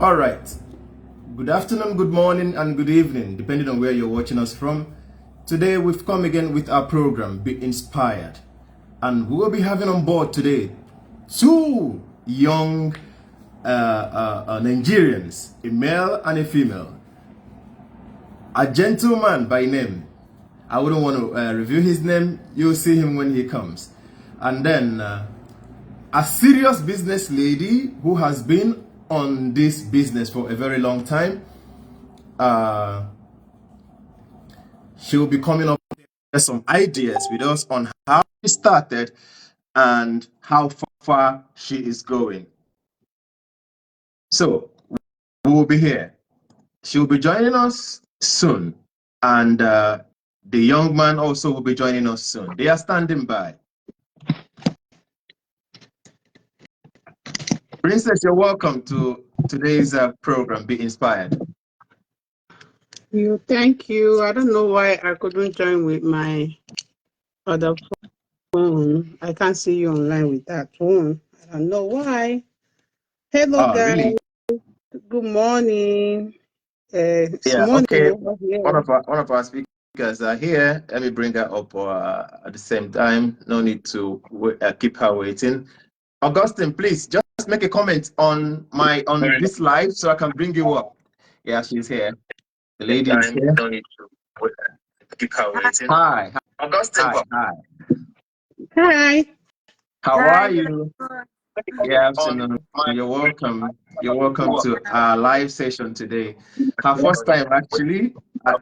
All right. Good afternoon, good morning, and good evening, depending on where you're watching us from. Today, we've come again with our program, Be Inspired. And we will be having on board today two young Nigerians, a male and a female. A gentleman by name. I wouldn't want to reveal his name. You'll see him when he comes. And then a serious business lady who has been on this business for a very long time. She will be coming up with some ideas with us on how she started and how far she is going. So we will be here. She will be joining us soon, and the young man also will be joining us soon. They are standing by. Princess, you're welcome to today's program, Be Inspired. Thank you. I don't know why I couldn't join with my other phone. I can't see you online with that phone. I don't know why. Hello, guys. Really? Good morning. It's Yeah, morning okay. over here. One of our speakers are here. Let me bring her up at the same time. No need to keep her waiting. Augustine, please just make a comment on this live so I can bring you up. Yeah, she's here. The lady is here. No need to keep her waiting. Hi. Augustine. Hi. Hi. How are you? Yeah, afternoon. You're welcome. You're welcome to our live session today. Her first time actually.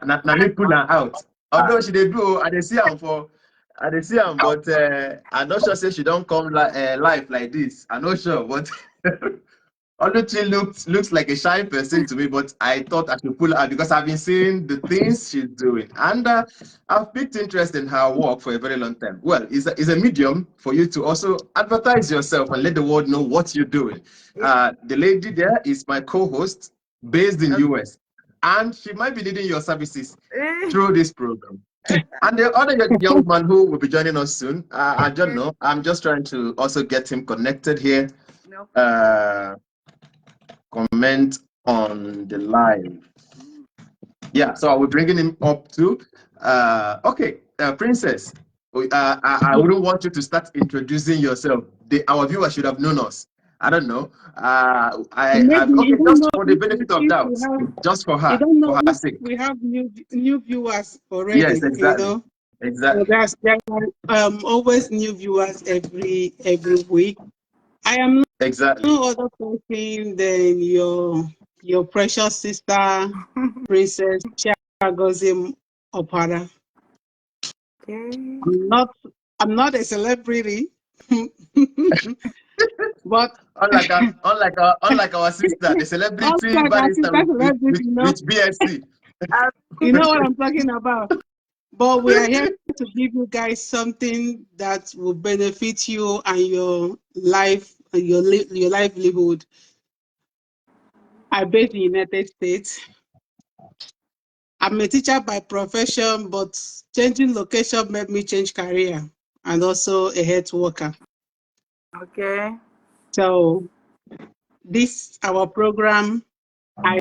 Nani pull her out. Although she did do, I didn't see her but I'm not sure say she don't come live like this. I'm not sure, but Oluchi looks like a shy person to me, but I thought I should pull her out because I've been seeing the things she's doing, and I've picked interest in her work for a very long time. Well, it's a medium for you to also advertise yourself and let the world know what you're doing. The lady there is my co-host, based in US, and she might be needing your services through this program. And the other young man who will be joining us soon, I don't know. I'm just trying to also get him connected here. Comment on the live. Yeah, so I will bringing him up too. Okay, Princess, I wouldn't want you to start introducing yourself. Our viewers should have known us. I don't know. Okay, just for the benefit of doubt, just for her, for her sake. We have new viewers already. Yes, exactly. Exactly. So there are always new viewers every week. I am exactly no other person than your precious sister, Princess Chiagozie Opara. Okay. I'm not a celebrity, but unlike our sister, the celebrity barrister with BSc. You know what I'm talking about. But we are here to give you guys something that will benefit you and your life, your livelihood. I'm based in the United States. I'm a teacher by profession, but changing location made me change career, and also a health worker. Okay. So this our program. I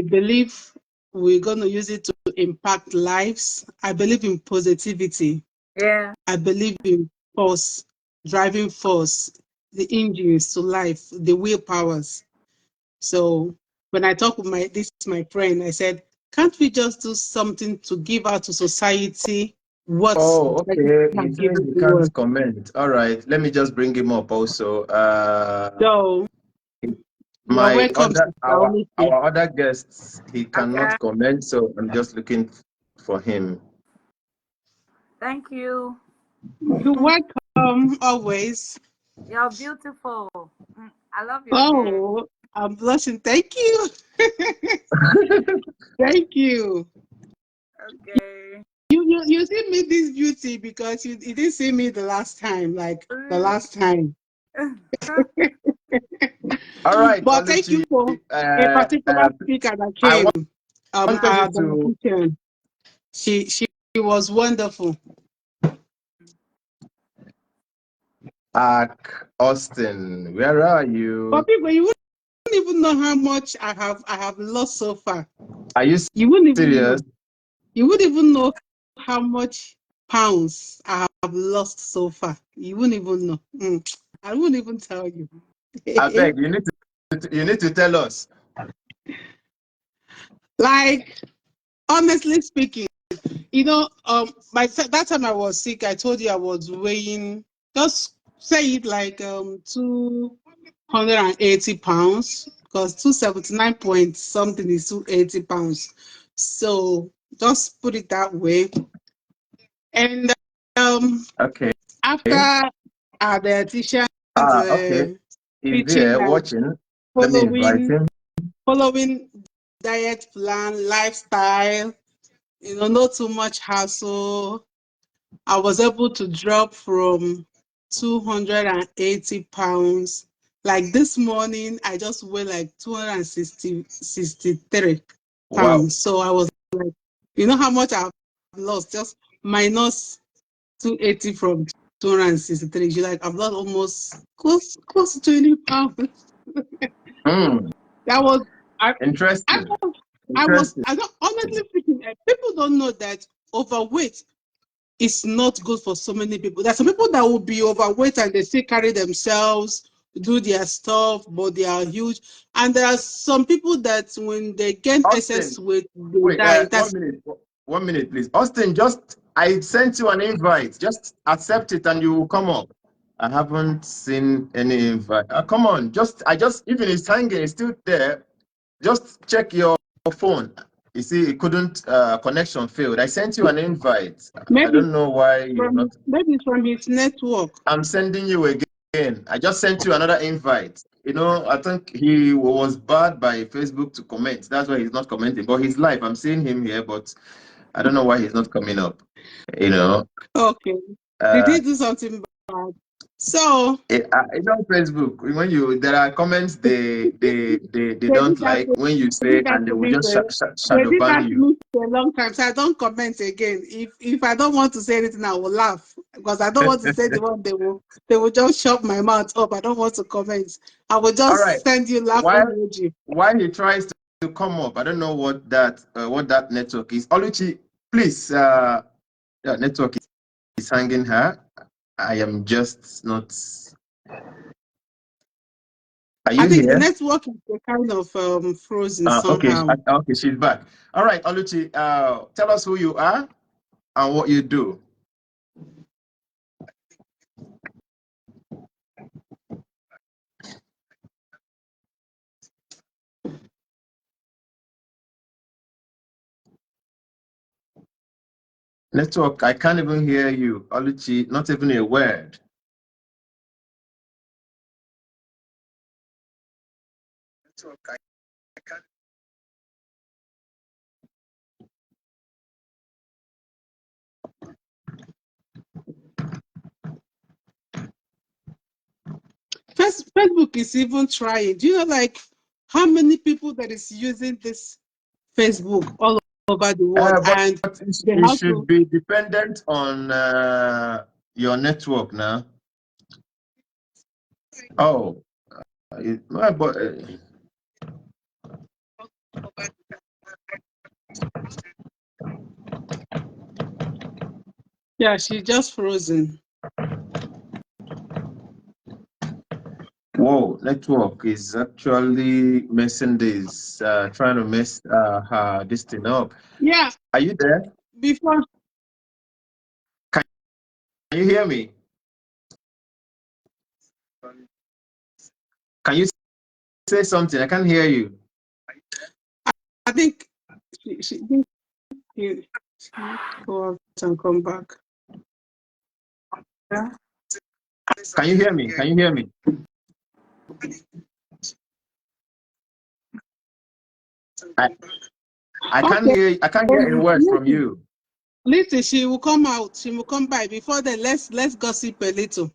believe we're going to use it to impact lives. I believe in positivity. Yeah. I believe in force, driving force, the engines to life, the willpowers. So when I talk with my friend, I said, can't we just do something to give out to society what? Oh, okay. You can't comment. All right. Let me just bring him up also. So our other guests, he cannot comment, so I'm just looking for him. Thank you. You're welcome always. You're beautiful. I love your hair. I'm blushing. Thank you. Thank you. Okay. You see me this beauty because you didn't see me the last time, the last time. All right. But thank you for a particular speaker that came. She was wonderful. Austin, where are you? But people, you even know how much I have lost so far. Are you You wouldn't even serious? know. You wouldn't even know how much pounds I have lost so far. You wouldn't even know. I wouldn't even tell you. I beg you need to tell us. Like, honestly speaking, you know, by that time I was sick, I told you I was weighing, just say it like 280 pounds, because 279 point something is 280 pounds. So just put it that way. And Okay. after our dietitians Okay. He's teaching, there like, watching. Let me invite following him. following diet plan, lifestyle, not too much hassle, I was able to drop from 280 pounds. Like this morning, I just weighed like 263 Wow. pounds. So I was like, you know how much I've lost? Just minus 280 from 263. You're like, I've lost almost close to 20 pounds. That was, I, I, Interesting. I don't, honestly speaking, people don't know that overweight is not good for so many people. There's some people that will be overweight and they still carry themselves, do their stuff, but they are huge. And there are some people that when they gain excess Austin, weight, they wait, die. 1 minute. 1 minute, please. Austin, I sent you an invite. Just accept it and you will come up. I haven't seen any invite. Come on, even it's hanging, it's still there. Just check your phone. You see, it couldn't, connection failed. I sent you an invite. I don't know why you're not. Maybe from his network. I'm sending you again. I just sent you another invite. I think he was barred by Facebook to comment. That's why he's not commenting. But he's live. I'm seeing him here, but I don't know why he's not coming up. Okay. Did he do something bad? So Facebook, when there are comments they don't like when you say, and they will just they shadow did ban that to you. me for a long time, so I don't comment again. If I don't want to say anything, I will laugh because I don't want to say the one they will just shut my mouth up. I don't want to comment. I will just All right. send you laughing emoji. While he tries to come up, I don't know what that network is. Oluchi, please, network is hanging her. I am just not. Are you I think the here? network is kind of frozen Okay, somehow. okay, she's back. All right, Oluchi, tell us who you are and what you do. Network, I can't even hear you, Oluchi. Not even a word. Network, I can't. Facebook is even trying. Do you know like how many people that is using this Facebook all over the world? And But they it have should to. be dependent on your network now. Oh, but Yeah, she just frozen. whoa, network is actually messing this, trying to mess this thing up. Yeah, Are you there? before. Can you hear me? Can you say something? I can't hear you. I think she go out and come back. Yeah. Can you hear me? Can you hear me? I can't hear. I can't hear a word from you. Listen, she will come out. She will come by. Before then, let's gossip a little.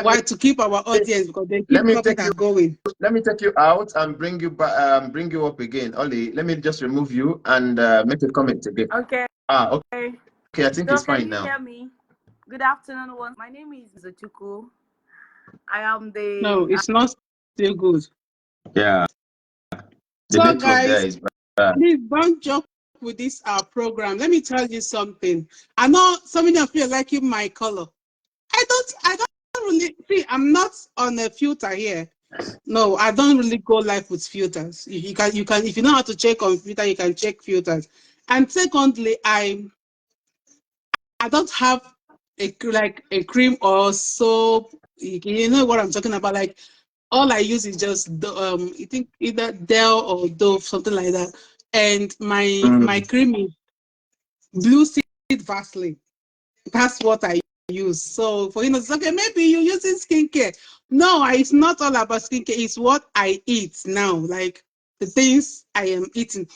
Why to keep our audience because they let keep me coming take you. and going. Let me take you out and bring you back. Bring you up again, Oli. Let me just remove you and make a comment again. Okay. Okay. Okay, I think So it's fine can you now. hear me? Good afternoon, once. My name is Zochuku. I am the. No, it's not still good. Yeah. The So network there guys, is bad. please don't joke with this program. Let me tell you something. I know so many of you are liking my color. I don't really see. I'm not on a filter here. No, I don't really go live with filters. You can if you know how to check on filter, you can check filters. And secondly, I don't have a cream or soap. You know what I'm talking about? Like all I use is just I think either Dell or Dove, something like that. And my cream is Blue Seed Vaseline. That's what I use. So for it's okay, maybe you're using skincare. No, it's not all about skincare. It's what I eat now, like the things I am eating.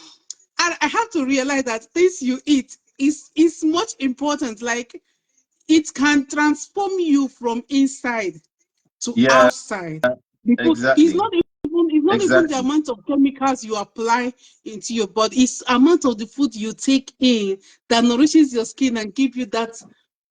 And I have to realize that things you eat is much important. Like it can transform you from inside to Yeah, outside, because exactly. it's not even the amount of chemicals you apply into your body. It's amount of the food you take in that nourishes your skin and give you that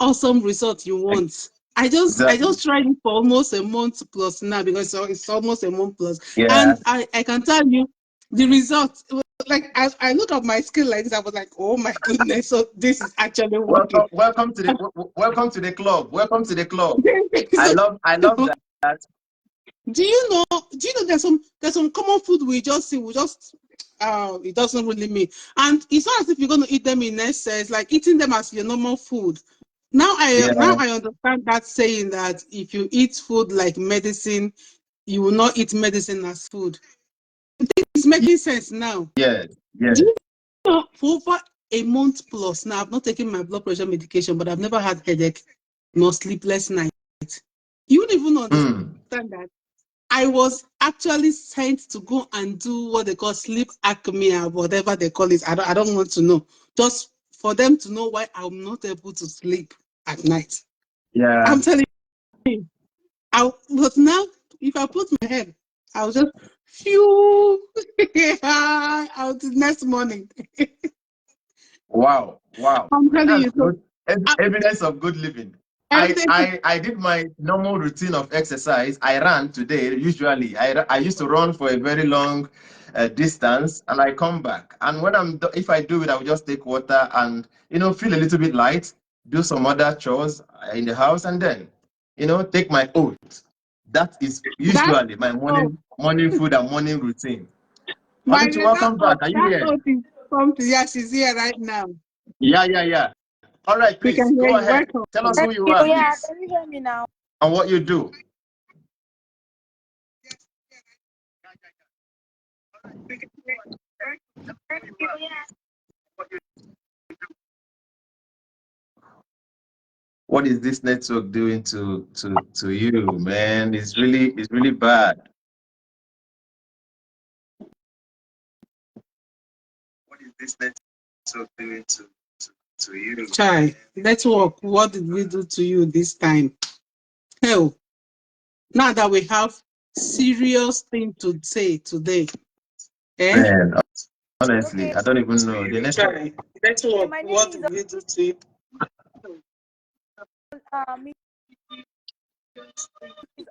awesome result you want. I just tried it for almost a month plus now, because it's almost a month plus. Yeah. And I can tell you the result. Like I look at my skin like this, I was like, oh my goodness, so this is actually working. Welcome to the club. Welcome to the club. So, I love that. Do you know there's some common food we just see, it doesn't really mean. And it's not as if you're gonna eat them in excess, like eating them as your normal food. Now I understand that saying that if you eat food like medicine, you will not eat medicine as food. It's making sense now. Yeah. Do you know, for over a month plus now, I've not taken my blood pressure medication, but I've never had headache nor sleepless night. You wouldn't even understand that. I was actually sent to go and do what they call sleep acme, whatever they call it. I don't want to know. Just for them to know why I'm not able to sleep at night. Yeah. I'm telling you. But now, if I put my head, I'll just phew out the next morning. Wow. I'm telling That's you. good. Evidence of good living. I did my normal routine of exercise. I ran today. Usually, I used to run for a very long distance, and I come back. And when if I do it, I will just take water and feel a little bit light, do some other chores in the house, and then take my oats. That is usually my morning food and morning routine. Welcome back. Are you here? Yeah, she's here right now. Yeah. All right, please go ahead. Welcome. Tell us who you are, Yeah, please. can you hear me now? And what you do. What is this network doing to you, man? It's really bad. What is this network doing to you? Chai, network, what did we do to you this time? Hell, now that we have serious thing to say today. Man, honestly, I don't even know. The network. Chai, network, what did we do to you?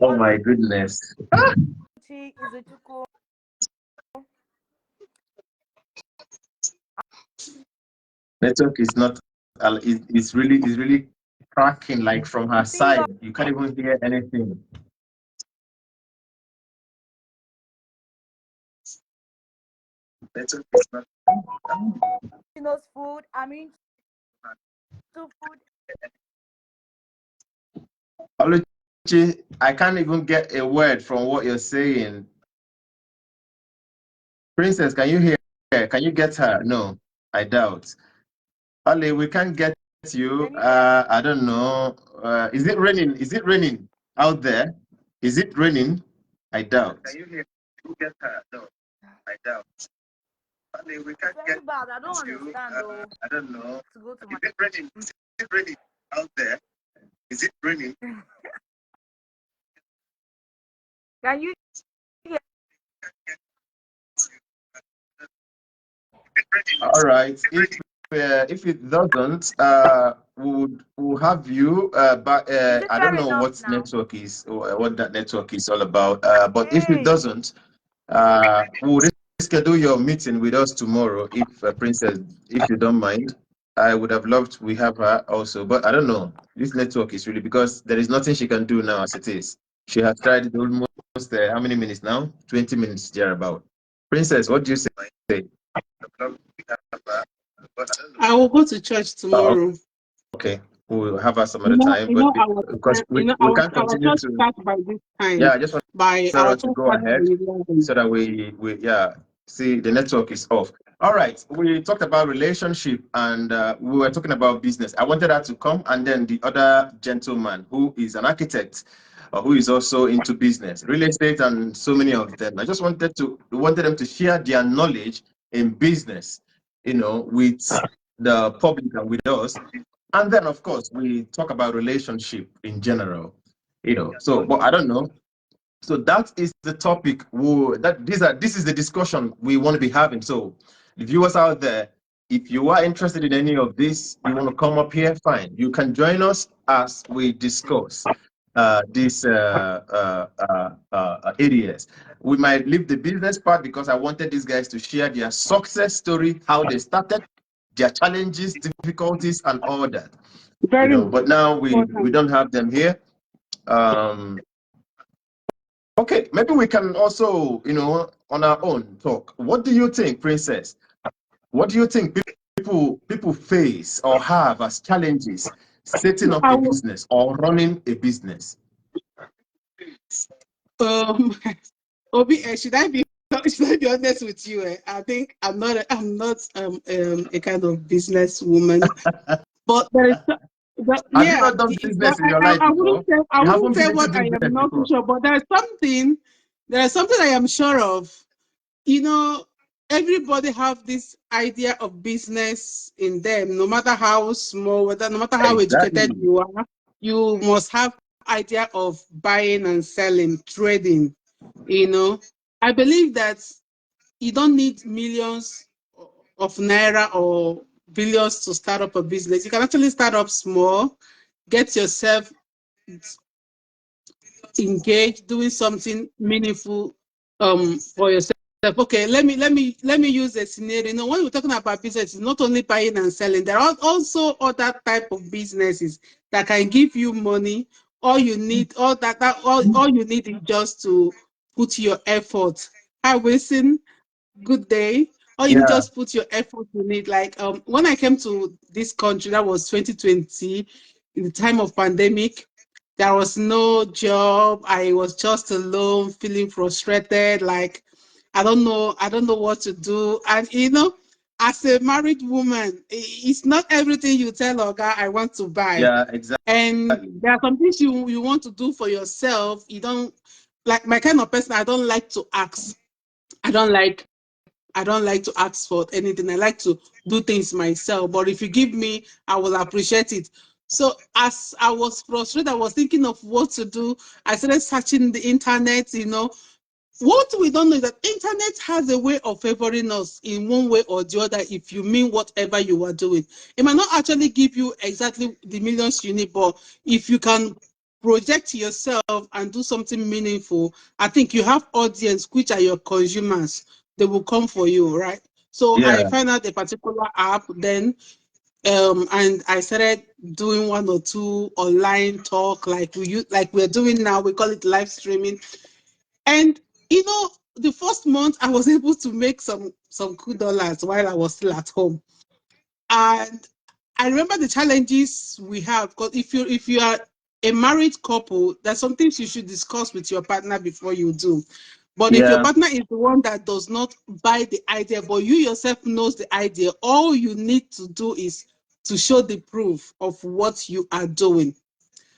Oh my goodness. Network is not. It's really cracking, like from her side. You can't even hear anything. Network is not. Food. I mean, food. Oluchi, I can't even get a word from what you're saying. Princess, can you hear her? Can you get her? No, I doubt. Ali, we can't get you. I don't know. Is it raining? Is it raining out there? Is it raining? I doubt. Can you hear? Can you get her? No, I doubt. Ali, we can't get bad. I don't you. understand. I don't know. To go to Is it raining? Is it raining out there? Is it raining? Can you hear? All right. If it doesn't, we'll have you. But I don't know what network is or what that network is all about. But if it doesn't, we'll schedule your meeting with us tomorrow, if Princess, if you don't mind. I would have loved we have her also, but I don't know. This network is really, because there is nothing she can do now as it is. She has tried it almost how many minutes now? 20 minutes thereabout. Princess, what do you say? I will go to church tomorrow. Okay, we'll have her some other time, but because we can't continue to start by this time. Yeah, I just want our to go ahead so that we see the network is off. All right, we talked about relationship and we were talking about business. I wanted her to come, and then the other gentleman who is an architect, who is also into business, real estate, and so many of them. I just wanted them to share their knowledge in business, with the public and with us. And then, of course, we talk about relationship in general, So, but I don't know. So that is the topic. This is the discussion we want to be having. So, the viewers out there, if you are interested in any of this, you want to come up here, fine. You can join us as we discuss these areas. We might leave the business part because I wanted these guys to share their success story, how they started, their challenges, difficulties, and all that. But now we don't have them here. Okay, maybe we can also, on our own talk. What do you think, Princess? What do you think people face or have as challenges setting up a business or running a business? Obi, should I be honest with you? I think I'm not a kind of businesswoman, but there is. Have you not done business in your life before? I wouldn't say what I am not sure, but there's something I am sure of. Everybody have this idea of business in them, no matter how small, no matter how educated you are, you must have idea of buying and selling, trading. I believe that you don't need millions of naira or billions to start up a business. You can actually start up small, get yourself engaged, doing something meaningful for yourself. Okay, let me use a scenario. When we're talking about business, it's not only buying and selling. There are also other type of businesses that can give you money. All you need, all you need is just to put your effort. Hi, Wilson. Good day. Or you just put your effort in it. Like when I came to this country, that was 2020, in the time of pandemic. There was no job. I was just alone, feeling frustrated. Like I don't know what to do. And as a married woman, it's not everything you tell Oga I want to buy. Yeah, exactly. And there are some things you want to do for yourself. You don't like my kind of person. I don't like to ask. I don't like to ask for anything. I like to do things myself. But if you give me, I will appreciate it. So as I was frustrated, I was thinking of what to do. I started searching the internet, What we don't know is that internet has a way of favoring us in one way or the other if you mean whatever you are doing. It might not actually give you exactly the millions you need, but if you can project yourself and do something meaningful, I think you have audience, which are your consumers. They will come for you, right? So I find out a particular app then, and I started doing one or two online talk like we're doing now. We call it live streaming. And the first month I was able to make some good dollars while I was still at home. And I remember the challenges we have, because if you are a married couple, there's some things you should discuss with your partner before you do. But if your partner is the one that does not buy the idea, but you yourself knows the idea, all you need to do is to show the proof of what you are doing.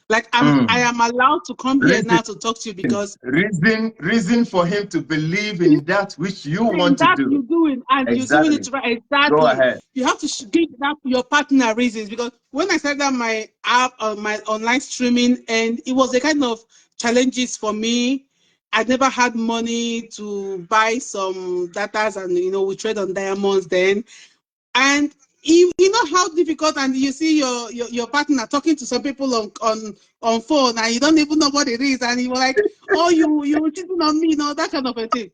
Like I am allowed to come here now to talk to you because reason for him to believe in that which you want to do. You're doing, and exactly. You're doing it right. Exactly. Go ahead. You have to give that your partner reasons, because when I started my app, my online streaming, and it was a kind of challenges for me. I never had money to buy some datas, and we trade on diamonds then, and you know how difficult, and you see your partner talking to some people on phone, and you don't even know what it is, and you're like, oh, you cheating on me, that kind of a thing.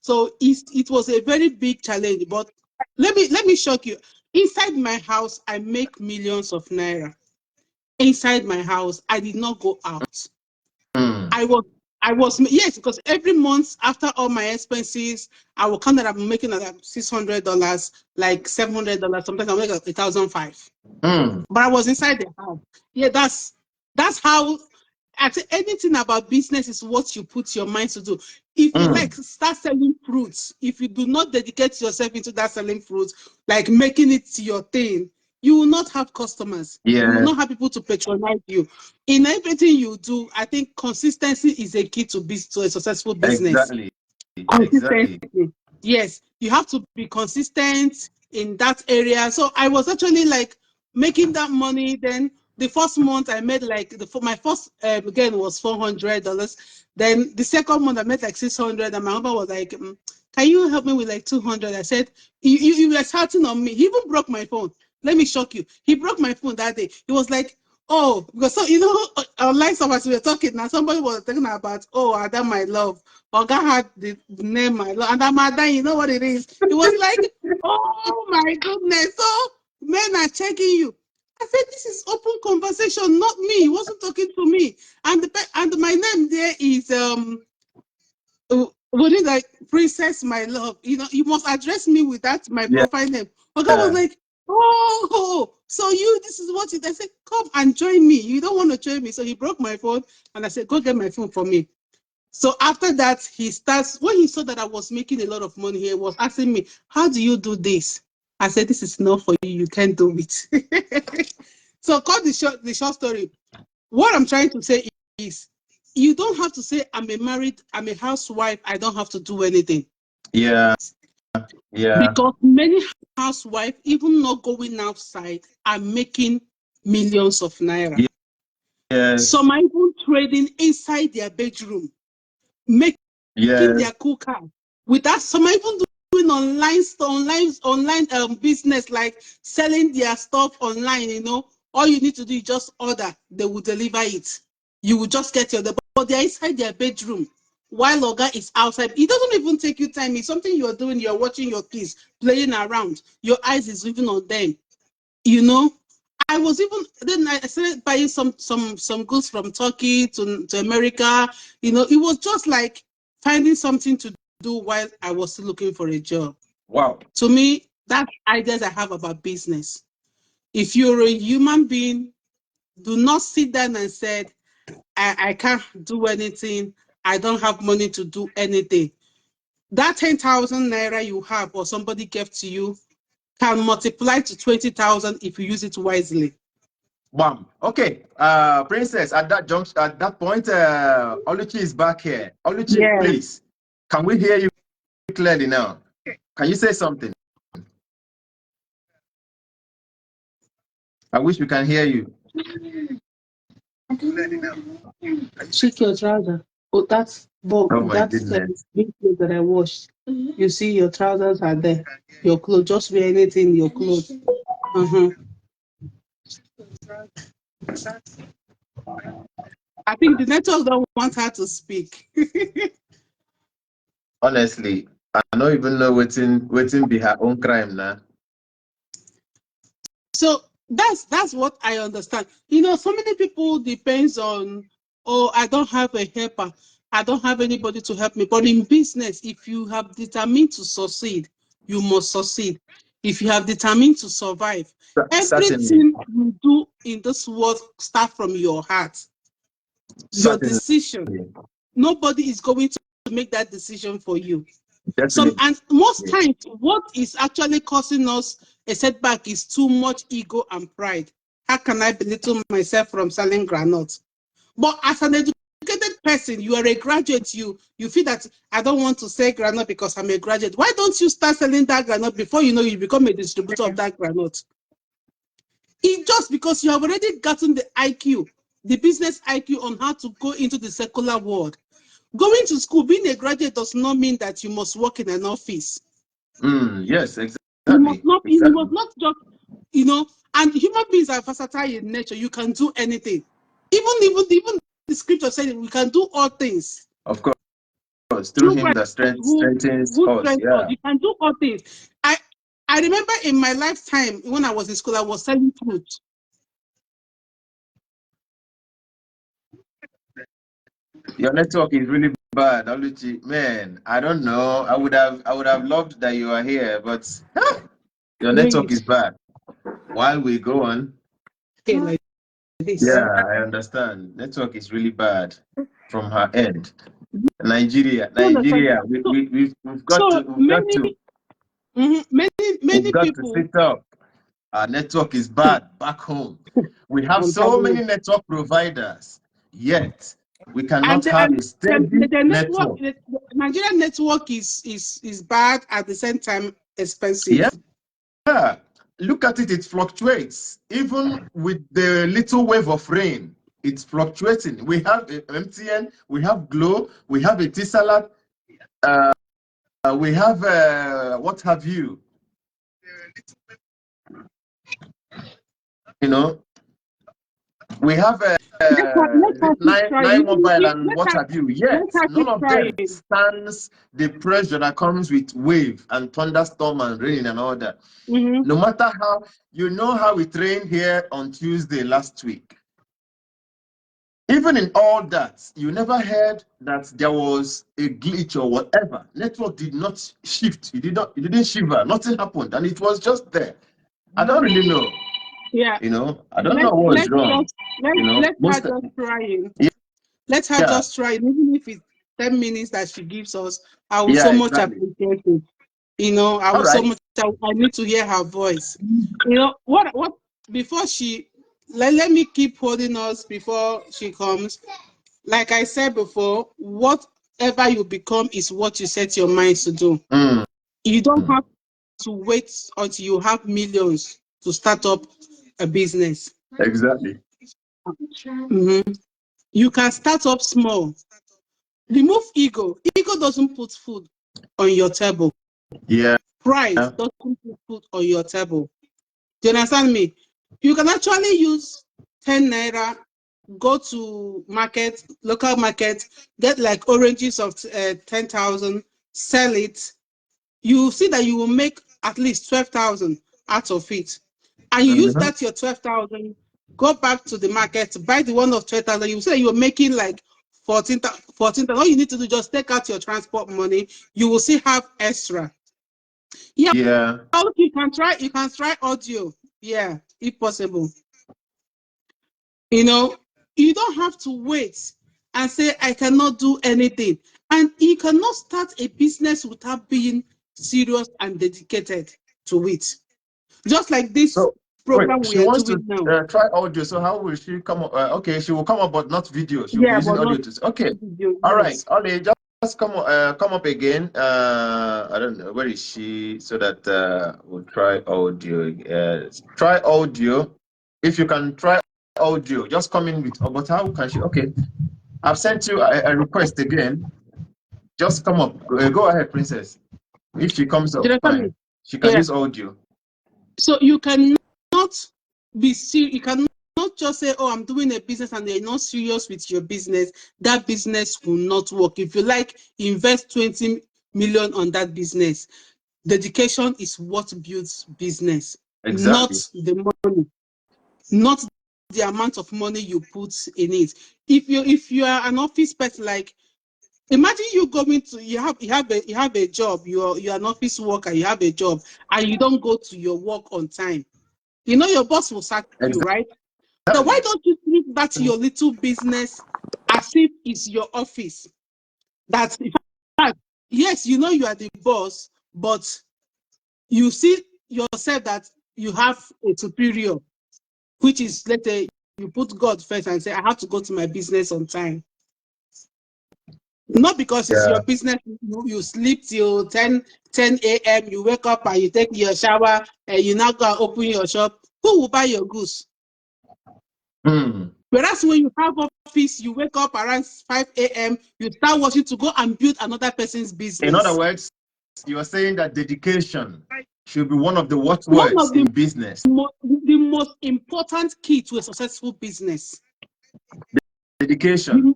So it was a very big challenge. But let me shock you. Inside my house, I make millions of naira. Inside my house, I did not go out. I was yes, because every month after all my expenses, I will count that I'm making like $600, like $700. Sometimes I make like 1,500. But I was inside the house. Yeah, that's how. I say anything about business is what you put your mind to do. If you like start selling fruits, if you do not dedicate yourself into that selling fruits, like making it your thing, you will not have customers. Yeah. You will not have people to patronize you. In everything you do, I think consistency is a key to a successful business. Exactly. Consistency. Yes, you have to be consistent in that area. So I was actually like making that money. Then the first month I made like my first again was $400. Then the second month I made like 600, and my husband was like, "Can you help me with like 200?" I said, "You were shouting on me." He even broke my phone. Let me shock you. He broke my phone that day. He was like, "Oh, because so online as we were talking now, somebody was talking about, oh, Adam, my love. Oga had the name my love, and Adam, you know what it is." It was like, oh my goodness. So men are checking you. I said, this is open conversation, not me. He wasn't talking to me. And my name there is what is like Princess My Love. You must address me with that my profile name. Oga was like, oh, so this is what it. I said, come and join me. You don't want to join me. So he broke my phone, and I said, go get my phone for me. So after that, when he saw that I was making a lot of money, he was asking me, how do you do this? I said, this is not for you. You can't do it. So cut the short story. What I'm trying to say is, you don't have to say, I'm a housewife, I don't have to do anything. Yeah. Because many housewives, even not going outside, are making millions of naira. Yes. Some are even trading inside their bedroom, making their cooker. With that, some are even doing online business, like selling their stuff online. All you need to do is just order, they will deliver it. You will just get but they're inside their bedroom while Oga is outside. It doesn't even take you time. It's something you're doing. You're watching your kids playing around. Your eyes is even on them. I was then I started buying some goods from Turkey to America. It was just like finding something to do while I was still looking for a job. Wow. To me, that's ideas I have about business. If you're a human being, do not sit down and say, I can't do anything. I don't have money to do anything. That 10,000 naira you have or somebody gave to you can multiply to 20,000 if you use it wisely. Bam. Okay. Princess, at that point, Oluchi is back here. Oluchi, please. Can we hear you clearly now? Can you say something? I wish we can hear you. Check your trouser. Oh, that's video that I watched. You see your trousers are there. Your clothes, just wear anything in your clothes. I think the network don't want her to speak. Honestly, I don't even know what's be her own crime now. So that's what I understand. So many people depends on, oh, I don't have a helper. I don't have anybody to help me. But in business, if you have determined to succeed, you must succeed. If you have determined to survive, everything you do in this world start from your heart. Your decision. Nobody is going to make that decision for you. And most times, what is actually causing us a setback is too much ego and pride. How can I belittle myself from selling granules? But as an educated person, you are a graduate, you feel that I don't want to sell granite because I'm a graduate. Why don't you start selling that granite before you become a distributor of that granite? It's just because you have already gotten the IQ, the business IQ on how to go into the secular world. Going to school, being a graduate does not mean that you must work in an office. Yes, exactly. You must not just, and human beings are versatile in nature. You can do anything. Even the scripture said we can do all things. Of course. us. Through him that strengthens us. Yeah. You can do all things. I remember in my lifetime when I was in school, I was selling fruit. Your network is really bad, Oluchi. Man, I don't know. I would have loved that you are here, but your network is bad. While we go on. Okay, like this. Yeah, I understand. Network is really bad from her end. Nigeria, we've got to sit up. Our network is bad back home. We have so many network providers, yet we cannot have a steady network. The Nigerian network is bad, at the same time expensive. Yeah. Look at it, it fluctuates. Even with the little wave of rain, it's fluctuating. We have MTN, we have Glo, we have Etisalat, we have what have you. You know, we have nine mobile and what have you. Yes, none of them stands the pressure that comes with wave and thunderstorm and rain and all that. No matter how, you know how it rained here on Tuesday last week. Even in all that, you never heard that there was a glitch or whatever. Network did not shift. It didn't shiver. Nothing happened, and it was just there. I don't really know. Yeah. You know, I don't know what's wrong. Let her just try it. Yeah. Let her just try it. Even if it's 10 minutes that she gives us, I will so much appreciate it. You know, I will so much. I need to hear her voice. You know what? Before she let me keep holding us before she comes. Like I said before, whatever you become is what you set your mind to do. You don't have to wait until you have millions to start up a business. Exactly. You can start up small. Remove ego. Ego doesn't put food on your table. Yeah. Pride doesn't put food on your table. Do you understand me? You can actually use 10 naira, go to market, local market, get like oranges of 10,000, sell it. You see that you will make at least 12,000 out of it. And you use that, your 12,000, go back to the market, buy the one of 12,000. You say you're making like 14,000. All you need to do, just take out your transport money. You will still have extra. Yeah. You can try audio. Yeah, if possible. You know, you don't have to wait and say, I cannot do anything. And you cannot start a business without being serious and dedicated to it. Just like this program we are doing now. Try audio. So how will she come up? Okay, she will come up, but not video. She'll be using audio to. Okay, video, all right. Ollie, just come up again. I don't know, where is she, so that we'll try audio. Try audio. If you can try audio, just come in with. But how can she? Okay, I've sent you a request again. Just come up. Go ahead, Princess. If she comes up, fine. She can use audio. So you cannot be serious. You cannot just say, oh, I'm doing a business, and you're not serious with your business. That business will not work. If you like, invest 20 million on that business. Dedication is what builds business. Exactly. Not the money, not the amount of money you put in it. If you are an office person, like, imagine you going to you have a job, you're an office worker, you have a job, and you don't go to your work on time. You know your boss will sack you, right? So why don't you treat that your little business as if it's your office? That's in fact, yes, you know you are the boss, but you see yourself that you have a superior, which is, let's say, you put God first and say, I have to go to my business on time. Not because it's your business, you sleep till 10 a.m., you wake up and you take your shower, and you now go and open your shop. Who will buy your goods? Whereas when you have office, you wake up around 5 a.m., you start working to go and build another person's business. In other words, you are saying that dedication should be one of the watchwords in business. The most important key to a successful business. Dedication.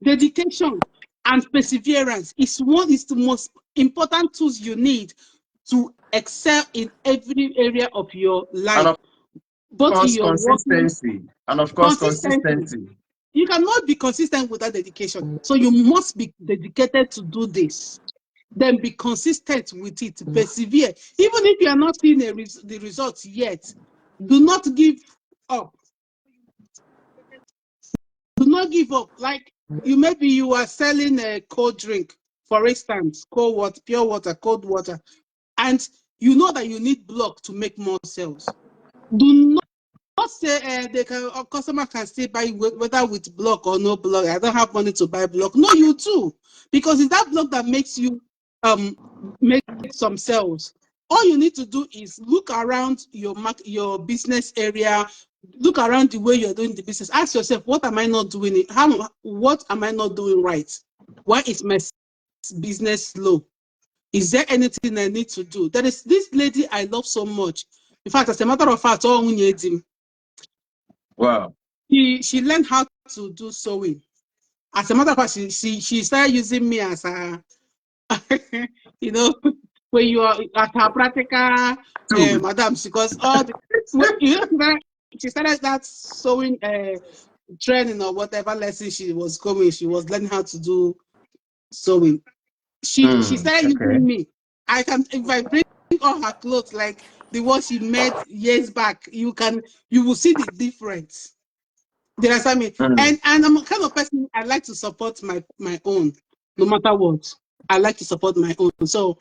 Dedication. and perseverance is the most important tools you need to excel in every area of your life. And of both in course, your consistency. working, And of course, consistency. You cannot be consistent without dedication. So you must be dedicated to do this. Then be consistent with it. Persevere. Even if you are not seeing the results yet, do not give up. Do not give up. Like maybe you are selling a cold drink, for instance, cold water, pure water, cold water, and you know that you need block to make more sales. Do not say a customer can still buy whether with block or no block. I don't have money to buy block. No, you too, because it's that block that makes you make some sales. All you need to do is look around your business area, look around the way you're doing the business. Ask yourself, what am I not doing? What am I not doing right? Why is my business slow? Is there anything I need to do? There is this lady I love so much. In fact, as a matter of fact, wow. She learned how to do sewing. As a matter of fact, she started using me as a when you are at her practical madam, because all the she started that sewing training or whatever lesson she was going, she was learning how to do sewing. She started using me. If I bring all her clothes like the one she made years back, you will see the difference. Did I understand me? And I'm a kind of person, I like to support my own, no matter what. I like to support my own. So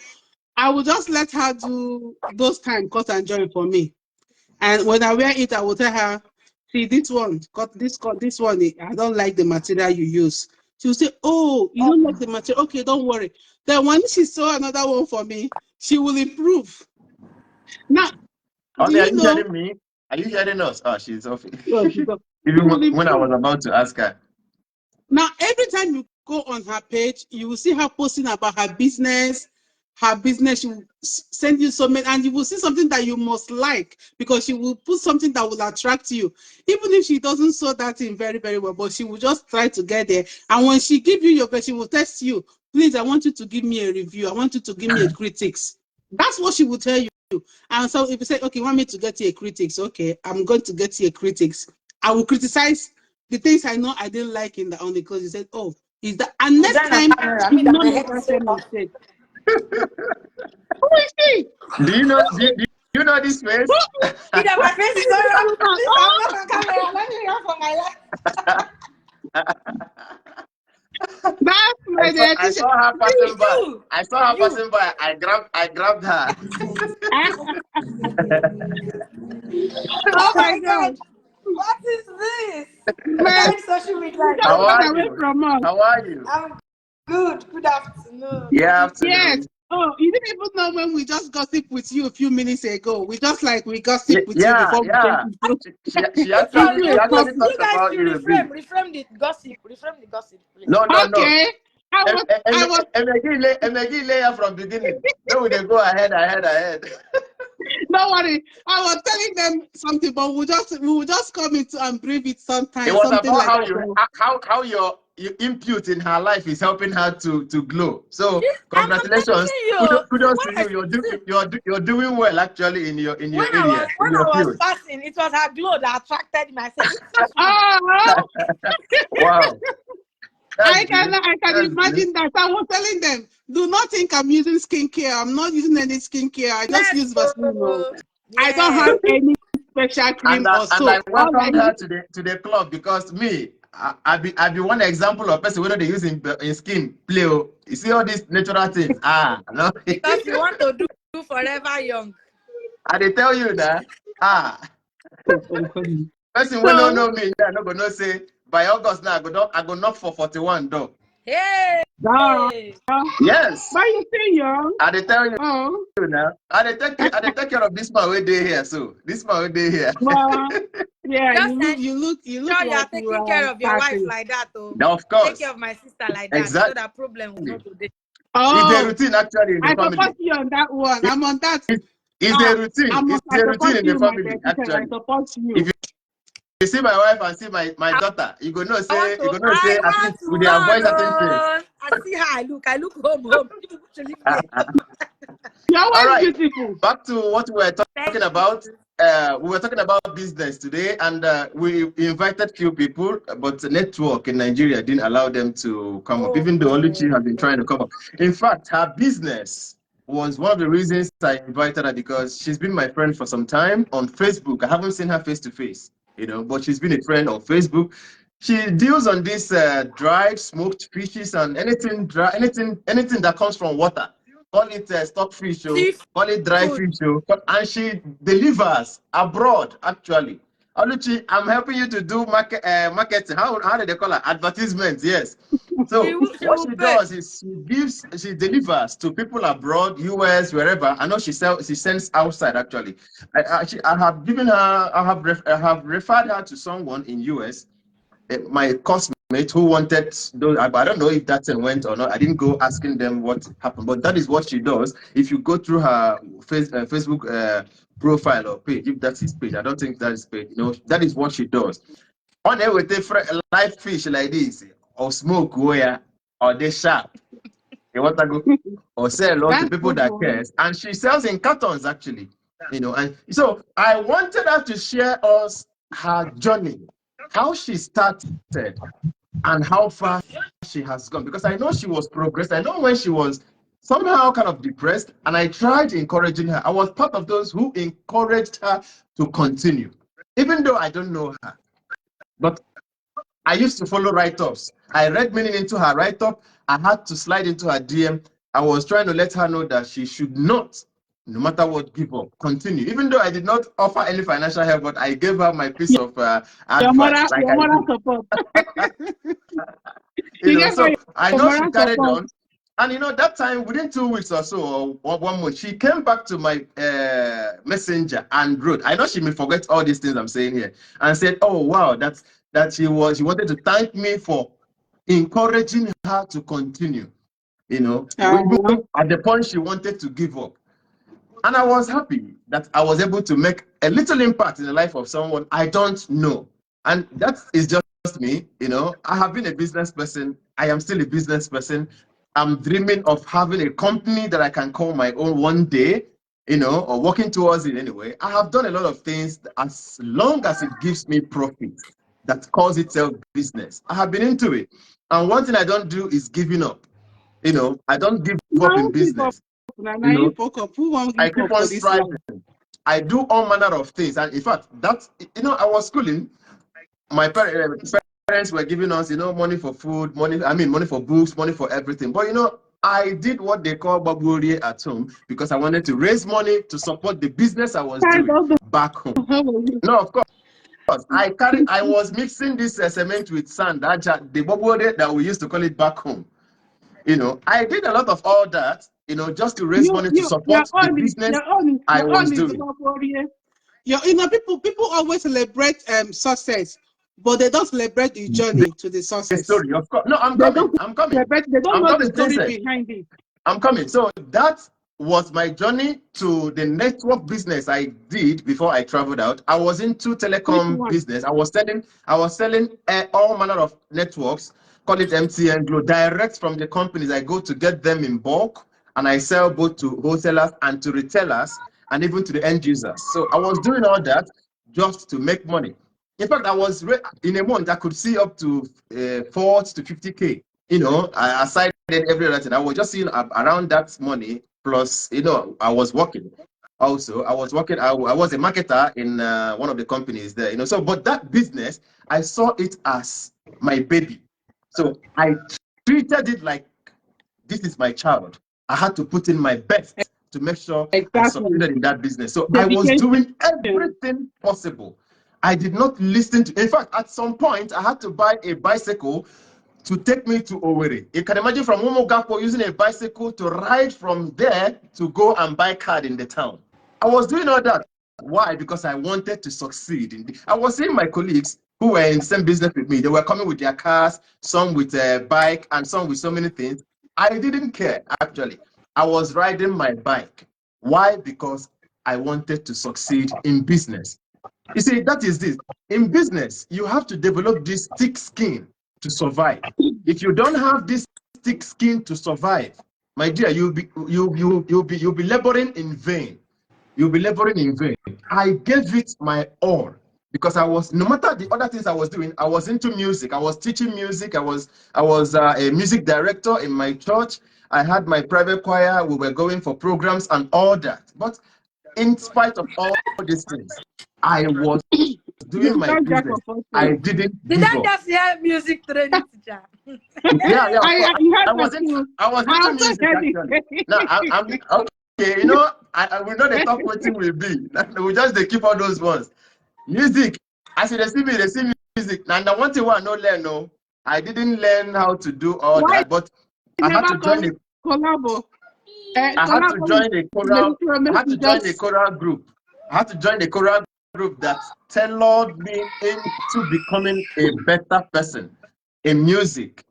I will just let her do those time cut and join for me. And when I wear it, I will tell her, see this one, cut this one, I don't like the material you use. She will say, oh, you don't like the material? Okay, don't worry. Then when she saw another one for me, she will improve. Now, are you hearing me? Are you hearing us? Oh, she's off. Oh, she's off. Even when I was about to ask her. Now, every time you go on her page, you will see her posting about her business. Her business, she will send you so many, and you will see something that you must like, because she will put something that will attract you. Even if she doesn't sew that in very, very well, but she will just try to get there. And when she gives you your best, she will text you, please, I want you to give me a review. I want you to give me a critics. That's what she will tell you. And so if you say, okay, you want me to get you a critics, okay, I'm going to get you a critics. I will criticize the things I know I didn't like on the clothes. You said, oh, is that? And next time, she will not make that same mistake. Who is she? Do you know this face? My face is I'm not on camera. Let me run for my life. That's my I saw her passing by. I saw her passing by. I grabbed her. Oh my God. What is this? How are you? How are you? I'm good. Good afternoon. Yeah, afternoon. Yes. Oh, you didn't even know when we just gossiped with you a few minutes ago. We just we gossiped with you before we came to She actually talked about you. Reframe the gossip. Reframe the gossip, please. No. Okay. I was Emegi from beginning. Then we go ahead. Don't worry. I was telling them something, but we will just come into and brief it sometime. It was something about like how your input in her life is helping her to glow. So congratulations. Kudos to you. You're doing well actually in your area. When I was passing, it was her glow that attracted me. I said, wow. I can imagine that. I was telling them, do not think I'm using skincare. I'm not using any skincare. I just use Vaseline. I don't have any special cream or soap. And I welcomed her to the club, because me, I be one example of person whether they use in skin play. You see all these natural things. No. Because you want to do forever young. I they tell you that person will not know me. I'm not gonna say by August now I go knock for 41 though. Hey. Yes. Why you say young? I they tell you now. I they take care of this man where they here. So this man where they here. Well, yeah, you look sure, you are taking care of your wife like that, now, of course. Take care of my sister like that. Exactly. So that problem will not today. It's a routine actually in the family. I support you on that one. I'm on that. It's a routine. It's a routine in the family actually. I support you. see my wife and see my daughter, you go no say at least with their voice certain things. I see how I look home. People should leave me. You're always All right. beautiful. Back to what we were talking about. We were talking about business today, and we invited few people, but the network in Nigeria didn't allow them to come up, even though Oluchi has been trying to come up. In fact, her business was one of the reasons I invited her, because she's been my friend for some time on Facebook. I haven't seen her face to face, but she's been a friend on Facebook. She deals on this dried smoked fishes and anything dry, anything that comes from water. Call it stock fish, call it dry fish, and she delivers abroad. Actually, Oluchi, I'm helping you to do marketing. How do they call it? Advertisements, yes. So what she does is she delivers to people abroad, US, wherever. I know she sends outside. Actually, I have given her, I have referred her to someone in US. My classmate who wanted those, I don't know if that thing went or not. I didn't go asking them what happened, but that is what she does. If you go through her Facebook profile or page, if that's his page, I don't think that is page. That is what she does. On there with a live fish like this, or smoke where, or they sharp. They want to go or sell a lot to people that cares, and she sells in cartons actually. And so I wanted her to share us her journey, how she started and how far she has gone, because I know she was progressed. I know when she was somehow kind of depressed, and I tried encouraging her. I was part of those who encouraged her to continue, even though I don't know her. But I used to follow write-ups. I read meaning into her write-up. I had to slide into her DM. I was trying to let her know that she should not, no matter what, give up, continue. Even though I did not offer any financial help, but I gave her my piece of advice. Support. So I know she carried on. And that time, within 2 weeks or so, or 1 month, she came back to my messenger and wrote. I know she may forget all these things I'm saying here, and said, "Oh wow, that she wanted to thank me for encouraging her to continue." Even at the point she wanted to give up. And I was happy that I was able to make a little impact in the life of someone I don't know. And that is just me. I have been a business person. I am still a business person. I'm dreaming of having a company that I can call my own one day, or working towards it anyway. I have done a lot of things as long as it gives me profit that calls itself business. I have been into it. And one thing I don't do is giving up. I don't give up in business. I keep on striving. I do all manner of things. And in fact, I was schooling. My parents were giving us, money for food, money for books, money for everything. But, I did what they call baburi at home because I wanted to raise money to support the business I was doing back home. No, of course. I was mixing this cement with sand, the baburi that we used to call it back home. I did a lot of all that, just to raise money to support the business I was doing. People always celebrate success, but they don't celebrate the journey to the success. The story, of course. No, I'm coming. They don't know the story behind it. I'm coming. So that was my journey to the network business I did before I traveled out. I was into telecom business. I was selling all manner of networks, call it MTN, Glo, direct from the companies. I go to get them in bulk, and I sell both to wholesalers and to retailers, and even to the end users. So I was doing all that just to make money. In fact, I was in a month, I could see up to 40 to 50K. Aside every other thing, I was just seeing around that money. Plus, I was working. Also, I was a marketer in one of the companies there. So, but that business, I saw it as my baby. So I treated it like this is my child. I had to put in my best to make sure I succeeded in that business. So I was doing everything possible. I did not listen to. In fact, at some point, I had to buy a bicycle to take me to Owerri. You can imagine from Umogapo using a bicycle to ride from there to go and buy card in the town. I was doing all that. Why? Because I wanted to succeed. I was seeing my colleagues who were in the same business with me. They were coming with their cars, some with a bike, and some with so many things. I didn't care, actually. I was riding my bike. Why? Because I wanted to succeed in business. You see, that is this. In business, you have to develop this thick skin to survive. If you don't have this thick skin to survive, my dear, you'll be laboring in vain. You'll be laboring in vain. I gave it my all because I was, no matter the other things I was doing, I was into music. I was teaching music. I was a music director in my church. I had my private choir. We were going for programs and all that. But in spite of all these things, I was doing my business. I didn't Did give I up. just hear music training teacher? Yeah. I was into I music actually. No, I'm okay. You know, we know the talk waiting will be. We just they keep all those ones. Music. I said they see music. And the one thing I no learn, no, I didn't learn how to do all Why that, but I had to join the collabo. I had to join a choral. I had to join a choral group. I had to join a choral group that tailored me into becoming a better person in music.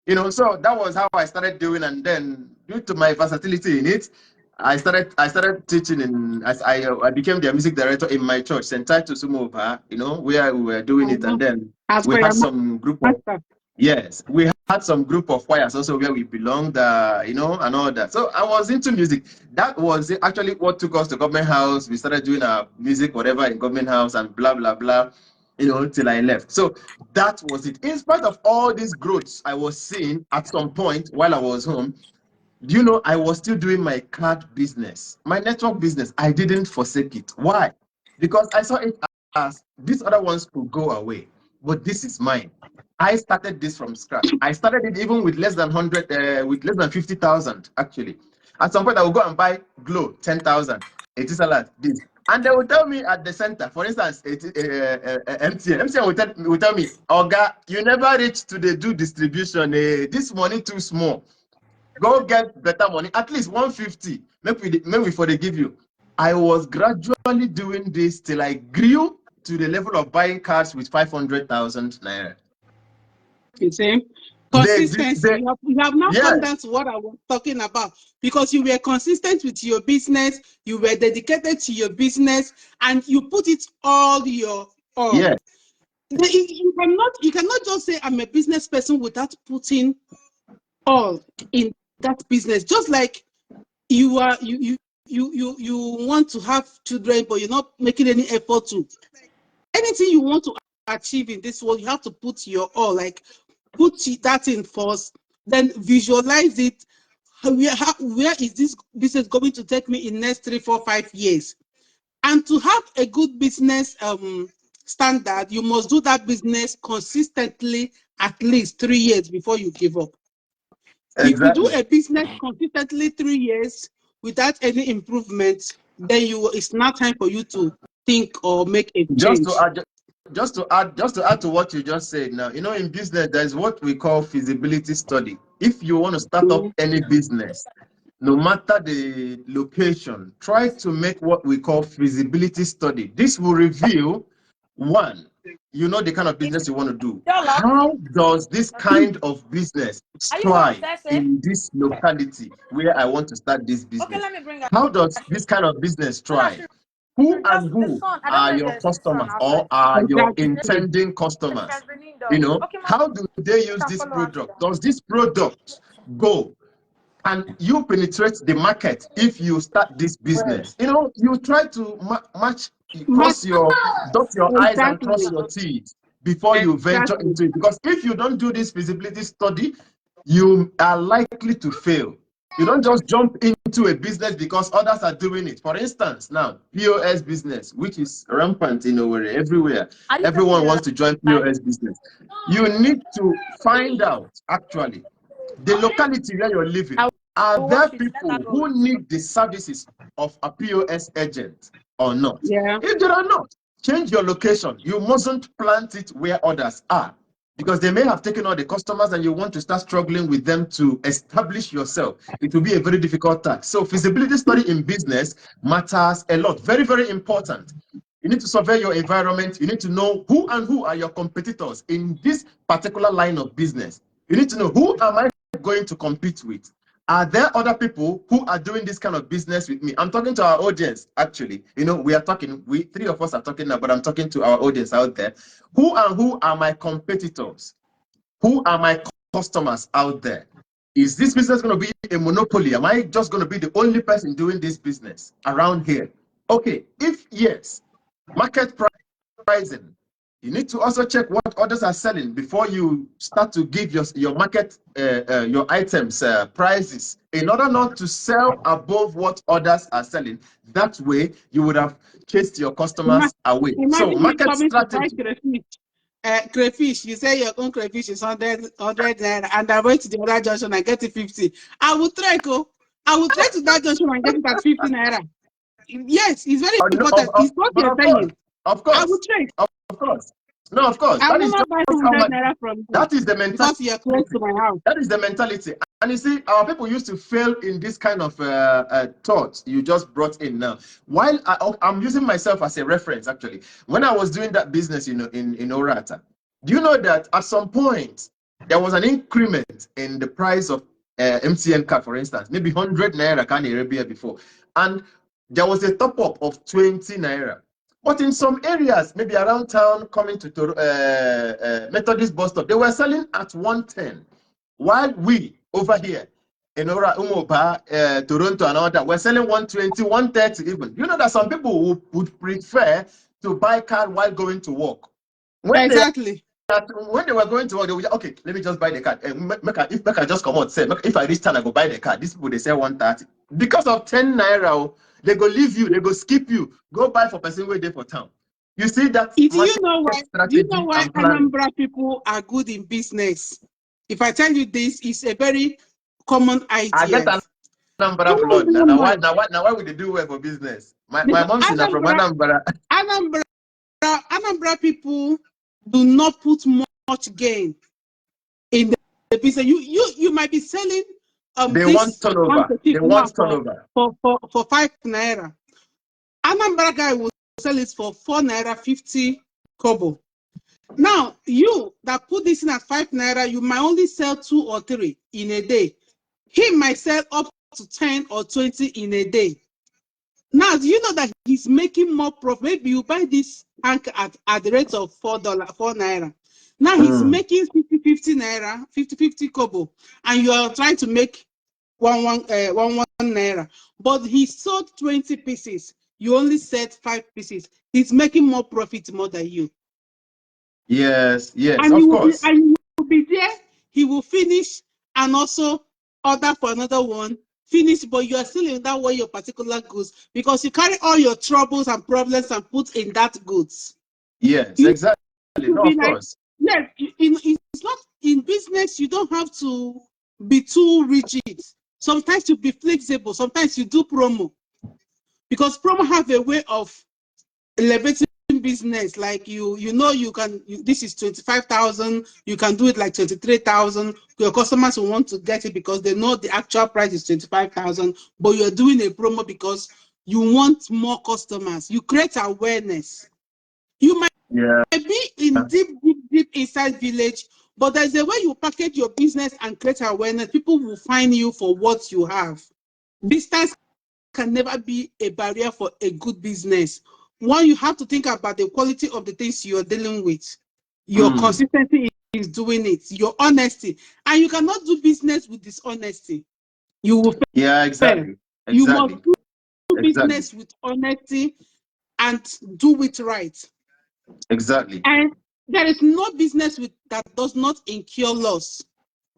You know, so that was how I started doing, and then due to my versatility in it, I started teaching in. As I became the music director in my church, St. Titus Umuoba, you know, where we were doing it, and then we had some group of we had some group of choirs also where we belonged, you know, and all that. So I was into music. That was actually what took us to Government House. We started doing our music, whatever, in Government House, and blah blah blah, you know, till I left. So that was it. In spite of all these growths I was seeing at some point while I was home, do you know, I was still doing my card business, my network business. I didn't forsake it. Why? Because I saw it as these other ones could go away, but this is mine. I started this from scratch. I started it even with less than 100, with less than 50,000 actually. At some point, I will go and buy Glow 10,000. It is a lot. This. And they will tell me at the center, for instance, MTN. MTN will tell me, Oga, you never reach to the do distribution. This money too small. Go get better money, at least 150. Maybe for they give you. I was gradually doing this till I grew to the level of buying cars with 500,000 naira. You see, consistency. You have not come down to what I was talking about, because you were consistent with your business, you were dedicated to your business, and you put it all your all. Yeah. You cannot just say I'm a business person without putting all in that business. Just like you want to have children, but you're not making any effort to. Anything you want to achieve in this world, you have to put your all. Like, put that in first, then visualize it. Where is this business going to take me in next 3, 4, 5 years? And to have a good business standard, you must do that business consistently at least 3 years before you give up. Exactly. If you do a business consistently 3 years without any improvement, then it's not time for you to think or make a change. Just to add to what you just said now, you know, in business, there's what we call feasibility study. If you want to start up any business, no matter the location, try to make what we call feasibility study. This will reveal, one, you know, the kind of business you want to do. How does this kind of business thrive in this locality where I want to start this business? Okay, let me bring How does this kind of business thrive? Who and who are your customers or are your intending customers? You know, how do they use this product? Does this product go? And you penetrate the market if you start this business. You know, you try to dot your eyes and cross your teeth before you venture into it. Because if you don't do this feasibility study, you are likely to fail. You don't just jump into a business because others are doing it. For instance, now, POS business, which is rampant in Owerri, everywhere. Everyone wants to join POS business. You need to find out, actually, the locality where you're living. Are there people who need the services of a POS agent or not? Yeah. If there are not, change your location. You mustn't plant it where others are, because they may have taken all the customers and you want to start struggling with them to establish yourself. It will be a very difficult task. So feasibility study in business matters a lot. Very, very important. You need to survey your environment. You need to know who and who are your competitors in this particular line of business. You need to know, who am I going to compete with? Are there other people who are doing this kind of business with me? I'm talking to our audience, actually. You know, we are talking, we three of us are talking now, but I'm talking to our audience out there. Who are my competitors? Who are my customers out there? Is this business going to be a monopoly? Am I just going to be the only person doing this business around here? Okay, if yes, market pricing. You need to also check what others are selling before you start to give your market, your items prices, in order not to sell above what others are selling. That way, you would have chased your customers away. So, Imagine me market coming to buy strategy. crayfish. Crayfish, you say your own crayfish is 100 naira, and I went to the other junction and get it 50. I would trek, I would trek to that junction and get it at 50 naira. Yes, it's very important. It's what But you're saying. of I would course, trek. of course. No, of course. I That will is not buy just how 100 much. naira from you That is the because mentality. you're close to my house. That is the mentality. And you see, our people used to fail in this kind of thought you just brought in now. While I'm using myself as a reference, actually, when I was doing that business, you know, in Orata, do you know that at some point there was an increment in the price of MTN card, for instance, maybe 100 naira can Arabia before, and there was a top up of 20 naira. But in some areas, maybe around town, coming to Methodist bus stop, they were selling at 110. While we over here in Ora, Umoba, Toronto, and all that, we're selling 120, 130 even. You know that some people would prefer to buy card while going to work. When exactly. when they were going to work, they would okay, let me just buy the card. If I just come out, say, if I reach town, I go buy the card. These people, they sell 130. Because of 10 naira, they go leave you, they go skip you, go buy for person where they for town. You see that? Do you know why? Do you know why and planning. Anambra people are good in business? If I tell you this, it's a very common idea. I get Anambra blood. Now why would they do well for business? My mom's in from Anambra. Anambra people do not put much gain in the business. You might be selling they want turnover. They want turnover for 5 naira. Anambra guy will sell it for 4 naira 50 kobo. Now, you that put this in at 5 naira, you might only sell 2 or 3 in a day. He might sell up to 10 or 20 in a day. Now, do you know that he's making more profit? Maybe you buy this anchor at the rate of $4, 4 naira. Now he's making 50 naira, 50 kobo, and you are trying to make one naira. But he sold 20 pieces. You only said 5 pieces. He's making more profit more than you. Yes, and of course. And you will be there. He will finish and also order for another one. Finish, but you are still in that way your particular goods because you carry all your troubles and problems and put in that goods. Yes, exactly. No, of course. Yes, it's not in business. You don't have to be too rigid. Sometimes you be flexible. Sometimes you do promo because promo have a way of elevating business. Like you can. This is 25,000. You can do it like 23,000. Your customers will want to get it because they know the actual price is 25,000. But you're doing a promo because you want more customers. You create awareness. You might be in deep inside village, but there's a way you package your business and create awareness. People will find you for what you have. Distance can never be a barrier for a good business. One, you have to think about the quality of the things you're dealing with. Your consistency is doing it, your honesty. And you cannot do business with dishonesty. You will fail. Yeah, exactly. You must do business with honesty and do it right. Exactly. And there is no business that does not incur loss.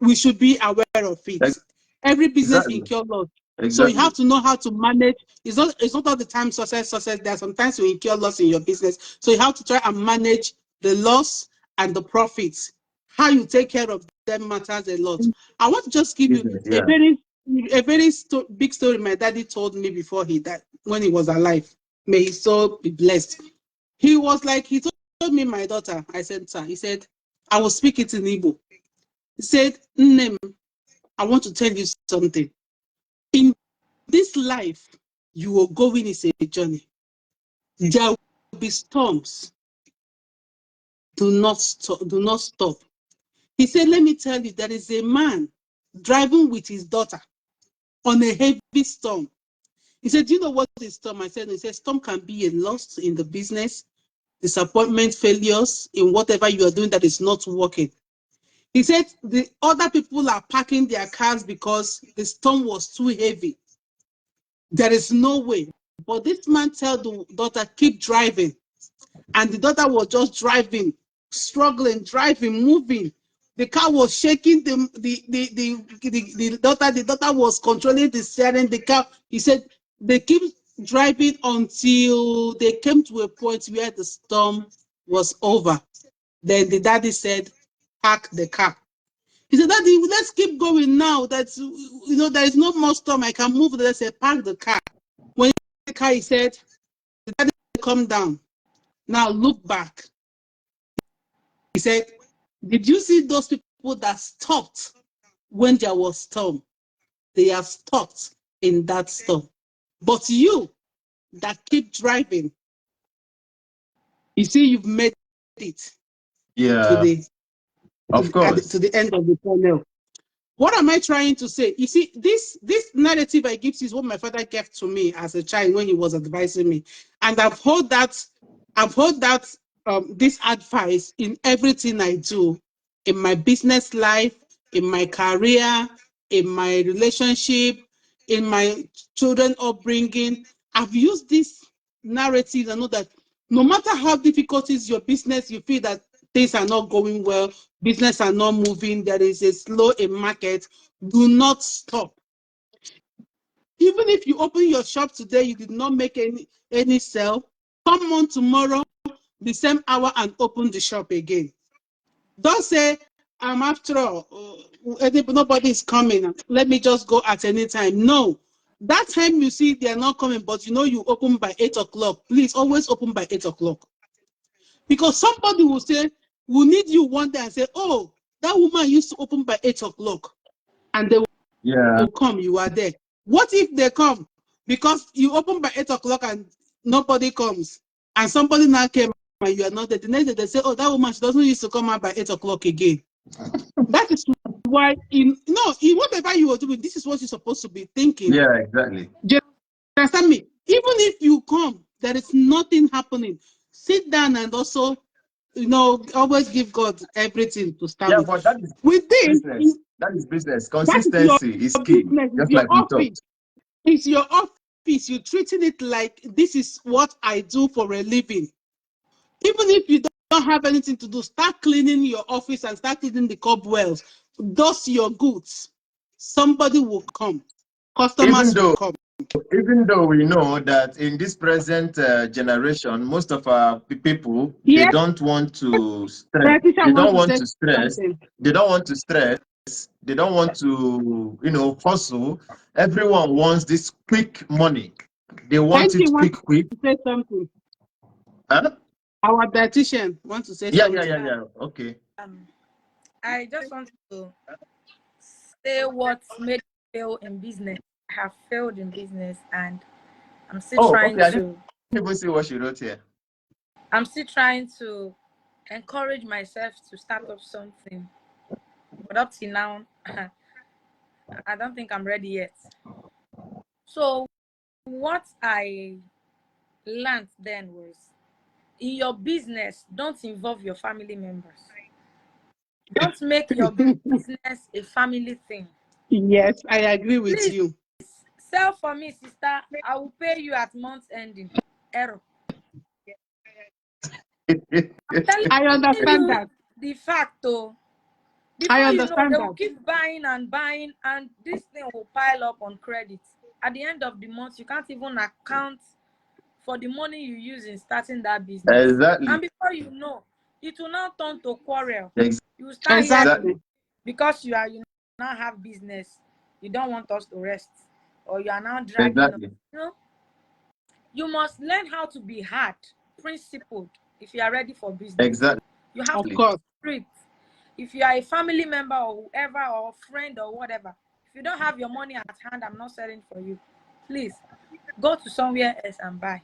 We should be aware of it. Every business incur loss. So you have to know how to manage. It's not all the time success. There are sometimes you incur loss in your business. So you have to try and manage the loss and the profits. How you take care of them matters a lot. I want to just give you a very big story my daddy told me before he died, when he was alive. May his soul be blessed. He was like, he told me, my daughter, I said, sir, he said, I will speak it in Igbo. He said, Nnem, I want to tell you something. In this life, you are going is a journey. There will be storms. Do not stop. He said, let me tell you, there is a man driving with his daughter. on a heavy storm. He said, do you know what is storm? I said, he said, storm can be a loss in the business, disappointment, failures in whatever you are doing that is not working. He said the other people are parking their cars because the storm was too heavy. There is no way. But this man tell the daughter, keep driving. And the daughter was just driving, struggling, driving, moving. The car was shaking. The daughter was controlling the steering. The car. He said they keep driving until they came to a point where the storm was over. Then the daddy said, park the car. He said, Daddy, let's keep going now. That's, you know, there is no more storm. I can move. They said, park the car. When the car, he said, Daddy, come down. Now look back. He said, did you see those people that stopped when there was storm? They are stopped in that storm. But you that keep driving, you see, you've made it to the end of the tunnel. What am I trying to say? You see, this narrative I give you is what my father gave to me as a child when he was advising me, and I've heard that this advice in everything I do, in my business life, in my career, in my relationship, in my children upbringing. I've used this narrative. I know that no matter how difficult is your business, you feel that things are not going well, business are not moving, there is a slow in market, do not stop. Even if you open your shop today, you did not make any sale, come on tomorrow, the same hour, and open the shop again. Don't say, after all, nobody is coming, let me just go at any time. No. That time you see they're not coming, but you know you open by 8 o'clock. Please always open by 8 o'clock. Because somebody will say, we need you one day and say, oh, that woman used to open by 8 o'clock. And they will come, you are there. What if they come? Because you open by 8 o'clock and nobody comes. And somebody now came and you are not there. The next day they say, oh, that woman, she doesn't used to come out by 8 o'clock again. That is why, in whatever you are doing, this is what you're supposed to be thinking. Yeah, exactly. Do you understand me? Even if you come, there is nothing happening. Sit down and also, always give God everything to start with. But that is with this, business. That is business. Consistency is your key. business, Just your like we office. talked. It's your office. You're treating it like this is what I do for a living. Even if you don't have anything to do, start cleaning your office and start cleaning the cobwebs. Dust your goods. Somebody will come. Customers will come. Even though we know that in this present generation, most of our people, they don't want to stress. They don't want to stress. They don't want to stress. They don't want to, hustle. Everyone wants this quick money. They want it quick. Say something. Huh? Our dietitian wants to say something. Yeah. Okay. I just want to say what made me fail in business. I have failed in business, and I'm still trying to. I didn't even see what she wrote here. I'm still trying to encourage myself to start up something, but up till now, I don't think I'm ready yet. So, what I learned then was, in your business, don't involve your family members. Don't make your business a family thing. Yes, I agree with you. Sell for me, sister. I will pay you at month ending. Error. I understand that. The fact, though, before you know, they will keep buying, and this thing will pile up on credit. At the end of the month, you can't even account for the money you use in starting that business. Exactly. And before you know, it will now turn to quarrel. Exactly. You will start hearing, because you now have business, you don't want us to rest, or you are now dragging us. You must learn how to be hard, principled, if you are ready for business. Exactly. You have to be strict. If you are a family member or whoever, or friend or whatever, if you don't have your money at hand, I'm not selling for you. Please go to somewhere else and buy.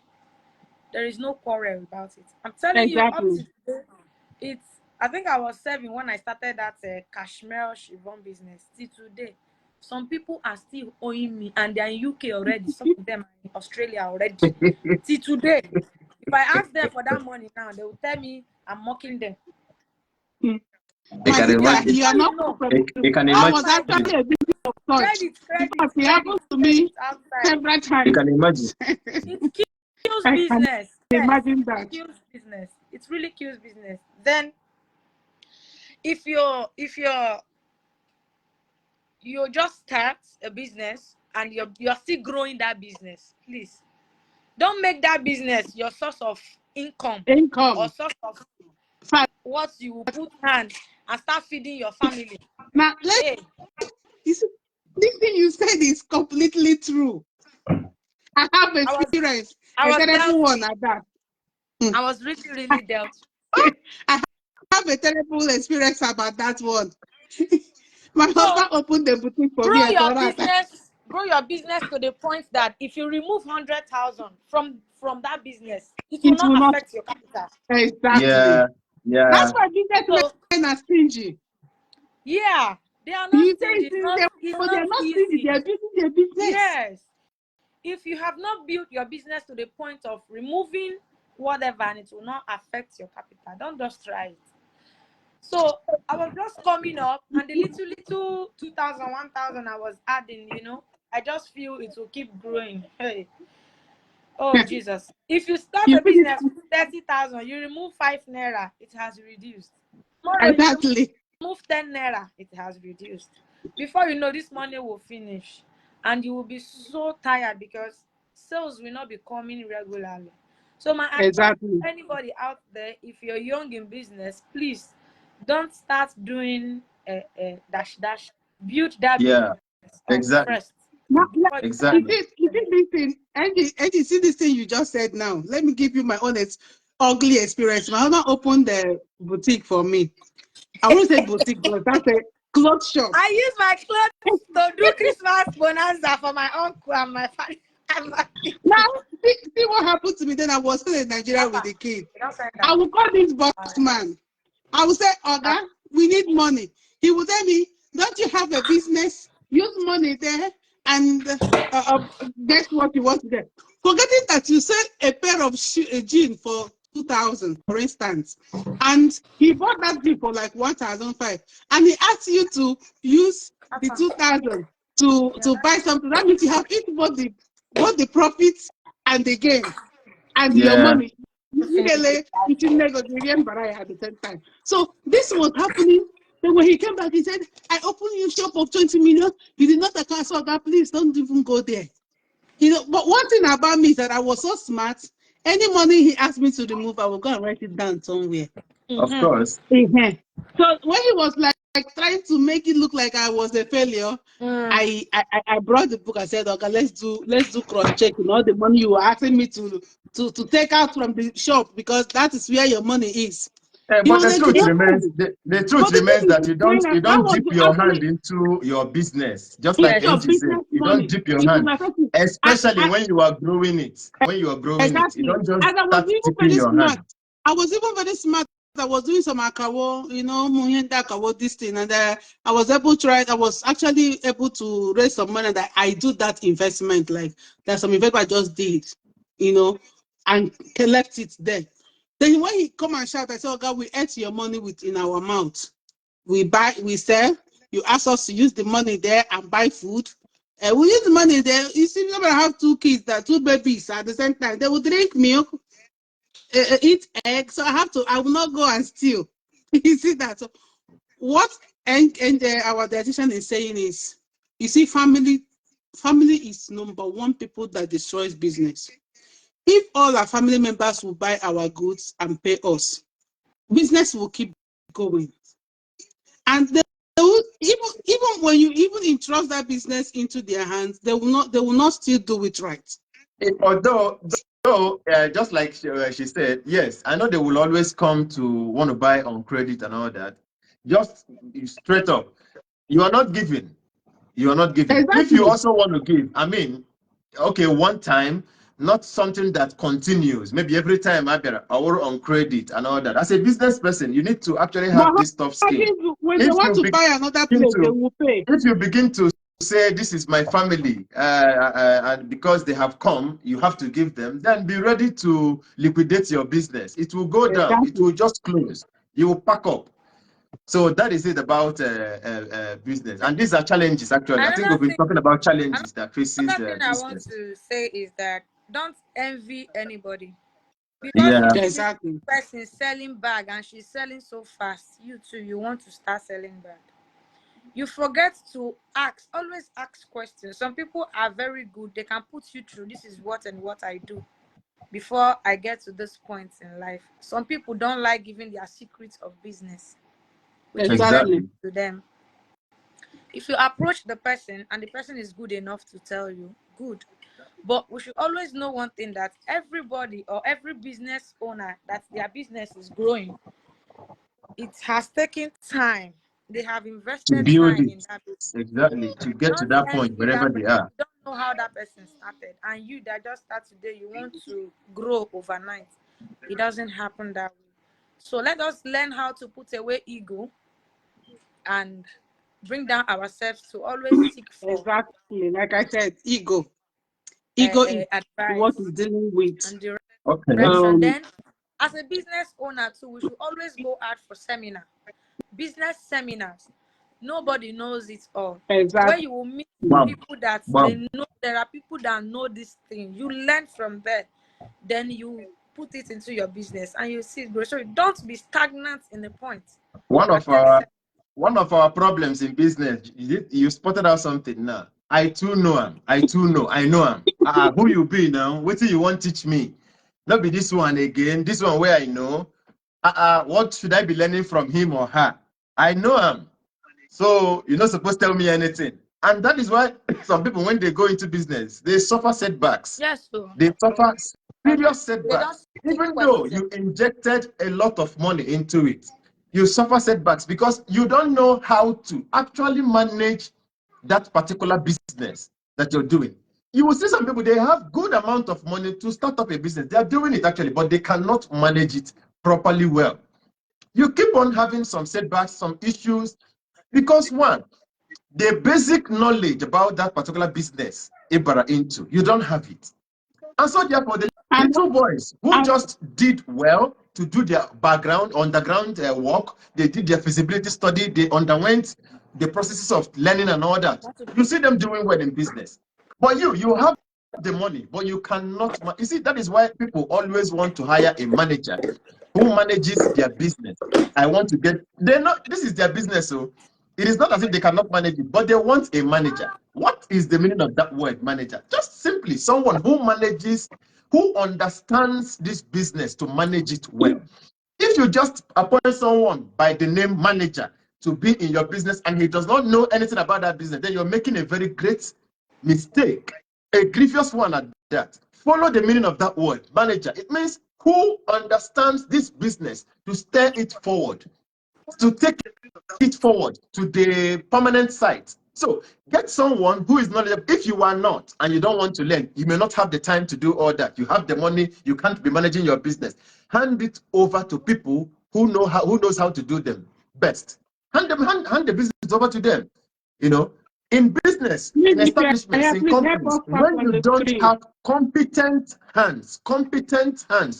There is no quarrel about it. I'm telling you, up to today, I think I was 7 when I started that cashmere chiffon business. Till today, some people are still owing me, and they're in UK already. Some of them are in Australia already. See, today, if I ask them for that money now, they will tell me I'm mocking them. You My can sister, imagine. you are not No. You can I was imagine. actually a victim of such. Credit, Because it happened to me outside. several You times. can imagine. It kills I can business. Yes, imagine it that. kills business. It really kills business. Then, if you just start a business and you're still growing that business, please don't make that business your source of income or Income. source of Fine. what you will put hand and start feeding your family. Now, Hey, you see, this thing you said is completely true. I have experience. I A was terrible dealt one with. at that. I was really dealt I have a terrible experience about that one. My So, husband opened the boutique for me grow at your Orata. business to the point that if you remove 100,000 from that business, it will It will not not. affect your capital. Exactly. Yeah. Yeah. That's why businessmen So, are stingy. yeah, they are not You say stingy. It's not but they're not stingy. easy. They're building their business. Yes. If you have not built your business to the point of removing whatever and it will not affect your capital, don't just try it. So I was just coming up, and the little 2,000, 1,000 I was adding, I just feel it will keep growing. Hey, oh Jesus! If you start You a finish business with 30,000, you remove 5 naira, it has reduced. Tomorrow you exactly. remove 10 naira, it has reduced. Before you know, this money will finish, and you will be so tired because sales will not be coming regularly. So my advice Exactly. to anybody out there, if you're young in business, please don't start doing a dash. Build that Yeah. business up Exactly. first. Now, Exactly. you see this thing, Angie, see this thing you just said now. Let me give you my honest, ugly experience. My husband opened the boutique for me. I won't say boutique, but that's a clothes shop. I use my clothes to do Christmas bonanza for my uncle and my family. Now, see what happened to me then. I was still in Nigeria with the kid. I will call this boss man. I will say, Oga, we need money. He will tell me, don't you have a business? Use money there and guess what you want to get. Forgetting that you sell a pair of jeans for 2,000, for instance, and he bought that jean for like 1,500, and he asked you to use the 2,000 to buy something. That means you have each both the profits and the gain and your Yeah. money. At the same time. So this was happening. Then when he came back, he said, I opened you shop of 20 million. You did not account, so God, please don't even go there. But one thing about me is that I was so smart. Any money he asked me to remove, I will go and write it down somewhere. Of course. So when he was like trying to make it look like I was a failure, I brought the book. I said, okay, let's do cross checking all the money you were asking me to take out from the shop, because that is where your money is. But the truth remains, the truth remains that you don't dip your hand into your business. Just like Angie said, you don't dip your hand, especially when you are growing it. When you are growing it, you don't just start dipping your hand. I was even very smart. I was doing some akawo, this thing, and I was actually able to raise some money that I do that investment. Like there's some investment I just did, and left it there. Then when he come and shout, I said, "Oh God, we ate your money in our mouth. We buy, we sell. You ask us to use the money there and buy food. We use the money there. You see, if I have 2 kids, two babies at the same time, they will drink milk, eat eggs. So I will not go and steal. You see that? So what and our dietitian is saying is, you see, family is number one people that destroys business. If all our family members will buy our goods and pay us, business will keep going. And they will, even when you entrust that business into their hands, they will not still do it right. Although just like she said, yes, I know they will always come to want to buy on credit and all that. Just straight up, you are not giving. You are not giving. Exactly. If you also want to give, I mean, okay, one time, not something that continues. Maybe every time I or on credit and all that. As a business person, you need to actually have this tough skin. When they want to buy another place, they will pay. If you begin to say this is my family, and because they have come, you have to give them, then be ready to liquidate your business. It will go down. It will just close. You will pack up. So that is it about business. And these are challenges, actually. I think we've been talking about challenges that faces another thing I want business. to say is that don't envy anybody. Because you see the person selling bag and she's selling so fast, you too, you want to start selling bag. You forget to ask, always ask questions. Some people are very good. They can put you through, this is what and what I do before I get to this point in life. Some people don't like giving their secrets of business, which is to them. If you approach the person and the person is good enough to tell you, good. But we should always know one thing, that everybody or every business owner that their business is growing, it has taken time. They have invested to build time it. in that business. Exactly, to get to that point wherever they are. You don't know how that person started, and you that just start today, you want to grow overnight. It doesn't happen that way. So let us learn how to put away ego and bring down ourselves to always seek for. Exactly, like I said, ego is advice, what we're dealing with. And direction. Then, as a business owner too, we should always go out for seminar, business seminars. Nobody knows it all. Where you will meet people that they know. There are people that know this thing. You learn from there, then you put it into your business and you see it grow. So don't be stagnant in the point. One of our problems in business, you spotted out something now. I too know him. I know him. Who you be now? What do you want to teach me? Not be this one again. This one where I know. What should I be learning from him or her? I know him. So you're not supposed to tell me anything. And that is why some people, when they go into business, they suffer setbacks. Yes, sir. They suffer serious setbacks. Even though you injected a lot of money into it, you suffer setbacks because you don't know how to actually manage that particular business that you're doing. You will see some people, they have good amount of money to start up a business. They are doing it actually, but they cannot manage it properly well. You keep on having some setbacks, some issues, because one, the basic knowledge about that particular business you don't have it. And so therefore, the little boys who just did well to do their underground work, they did their feasibility study, they underwent the processes of learning and all that. You see them doing well in business. But you have the money, but you cannot. You see, that is why people always want to hire a manager who manages their business. I want to get, this is their business, so it is not as if they cannot manage it, but they want a manager. What is the meaning of that word, manager? Just simply someone who manages, who understands this business to manage it well. If you just appoint someone by the name manager to be in your business and he does not know anything about that business, then you're making a very great mistake, a grievous one at that. Follow the meaning of that word, manager. It means who understands this business to steer it forward, to take it forward to the permanent site. So get someone who is knowledgeable. If you are not and you don't want to learn, you may not have the time to do all that. You have the money, you can't be managing your business. Hand it over to people who knows how to do them best. Hand the business over to them. In business, in establishments, in companies, when you don't have competent hands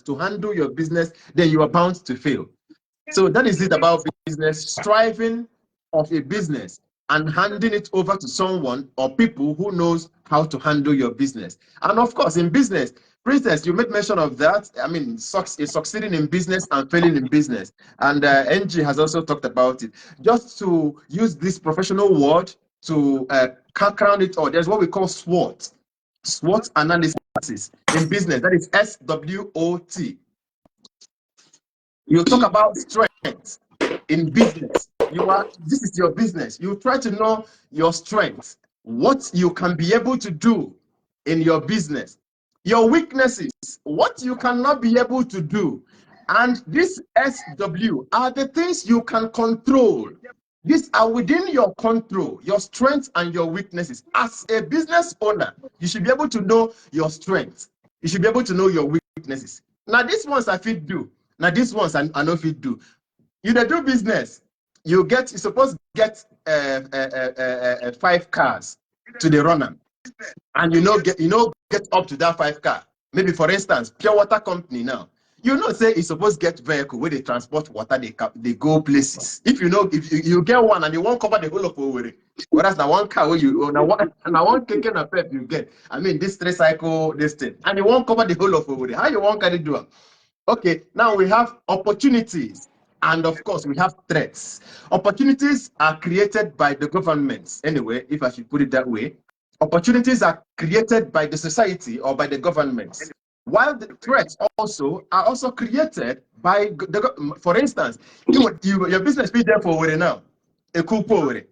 to handle your business, then you are bound to fail. So that is it about business, striving of a business and handing it over to someone or people who knows how to handle your business. And of course, in business, Princess, you made mention of that. I mean, succeeding in business and failing in business. And NG has also talked about it. Just to use this professional word to crown it all, there's what we call SWOT. SWOT analysis in business. That is SWOT. You talk about strength in business. This is your business. You try to know your strengths, what you can be able to do in your business, your weaknesses, what you cannot be able to do. And this SW are the things you can control. These are within your control, your strengths and your weaknesses. As a business owner, you should be able to know your strengths. You should be able to know your weaknesses. Now, these ones I fit do. Now, these ones I know fit do. You do business, you're supposed to get 5 cars. to the runner, and get up to that 5 car. Maybe for instance, pure water company now. Say it's supposed to get vehicle where they transport water, they go places. If you get one and you won't cover the whole of Owerri, whereas the one car where you one kicking a pep you get. I mean this 3-cycle this thing, and you won't cover the whole of Owerri. How you want can do it? Okay, now we have opportunities, and of course we have threats. Opportunities are created by the governments. Anyway, if I should put it that way, opportunities are created by the society or by the governments, while the threats are also created by for instance, your business be there for Owerri now. A Kupo Owerri.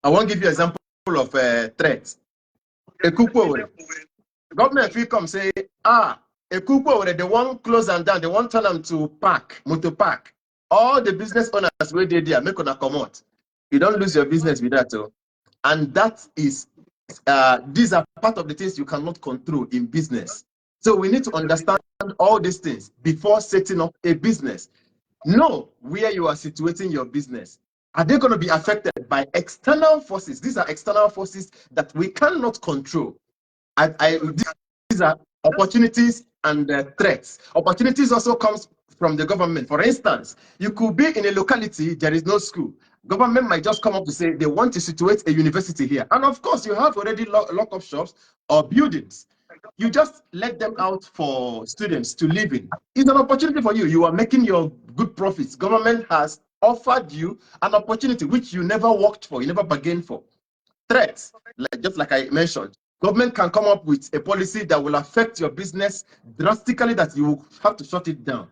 I won't give you an example of threats. A Kupo Owerri. Government will come say, a Kupo Owerri, they won't close them down, they won't tell them to motor park. All the business owners where they there, make on a come out. You don't lose your business with that. And that is these are part of the things you cannot control in business. So we need to understand all these things before setting up a business. Know where you are situating your business. Are they going to be affected by external forces? These are external forces that we cannot control. These are opportunities and threats. Opportunities also comes from the government. For instance, you could be in a locality, there is no school. Government might just come up to say they want to situate a university here. And of course, you have already lock-up shops or buildings. You just let them out for students to live in. It's an opportunity for you. You are making your good profits. Government has offered you an opportunity which you never worked for, you never bargained for. Threats, just like I mentioned. Government can come up with a policy that will affect your business drastically, that you will have to shut it down.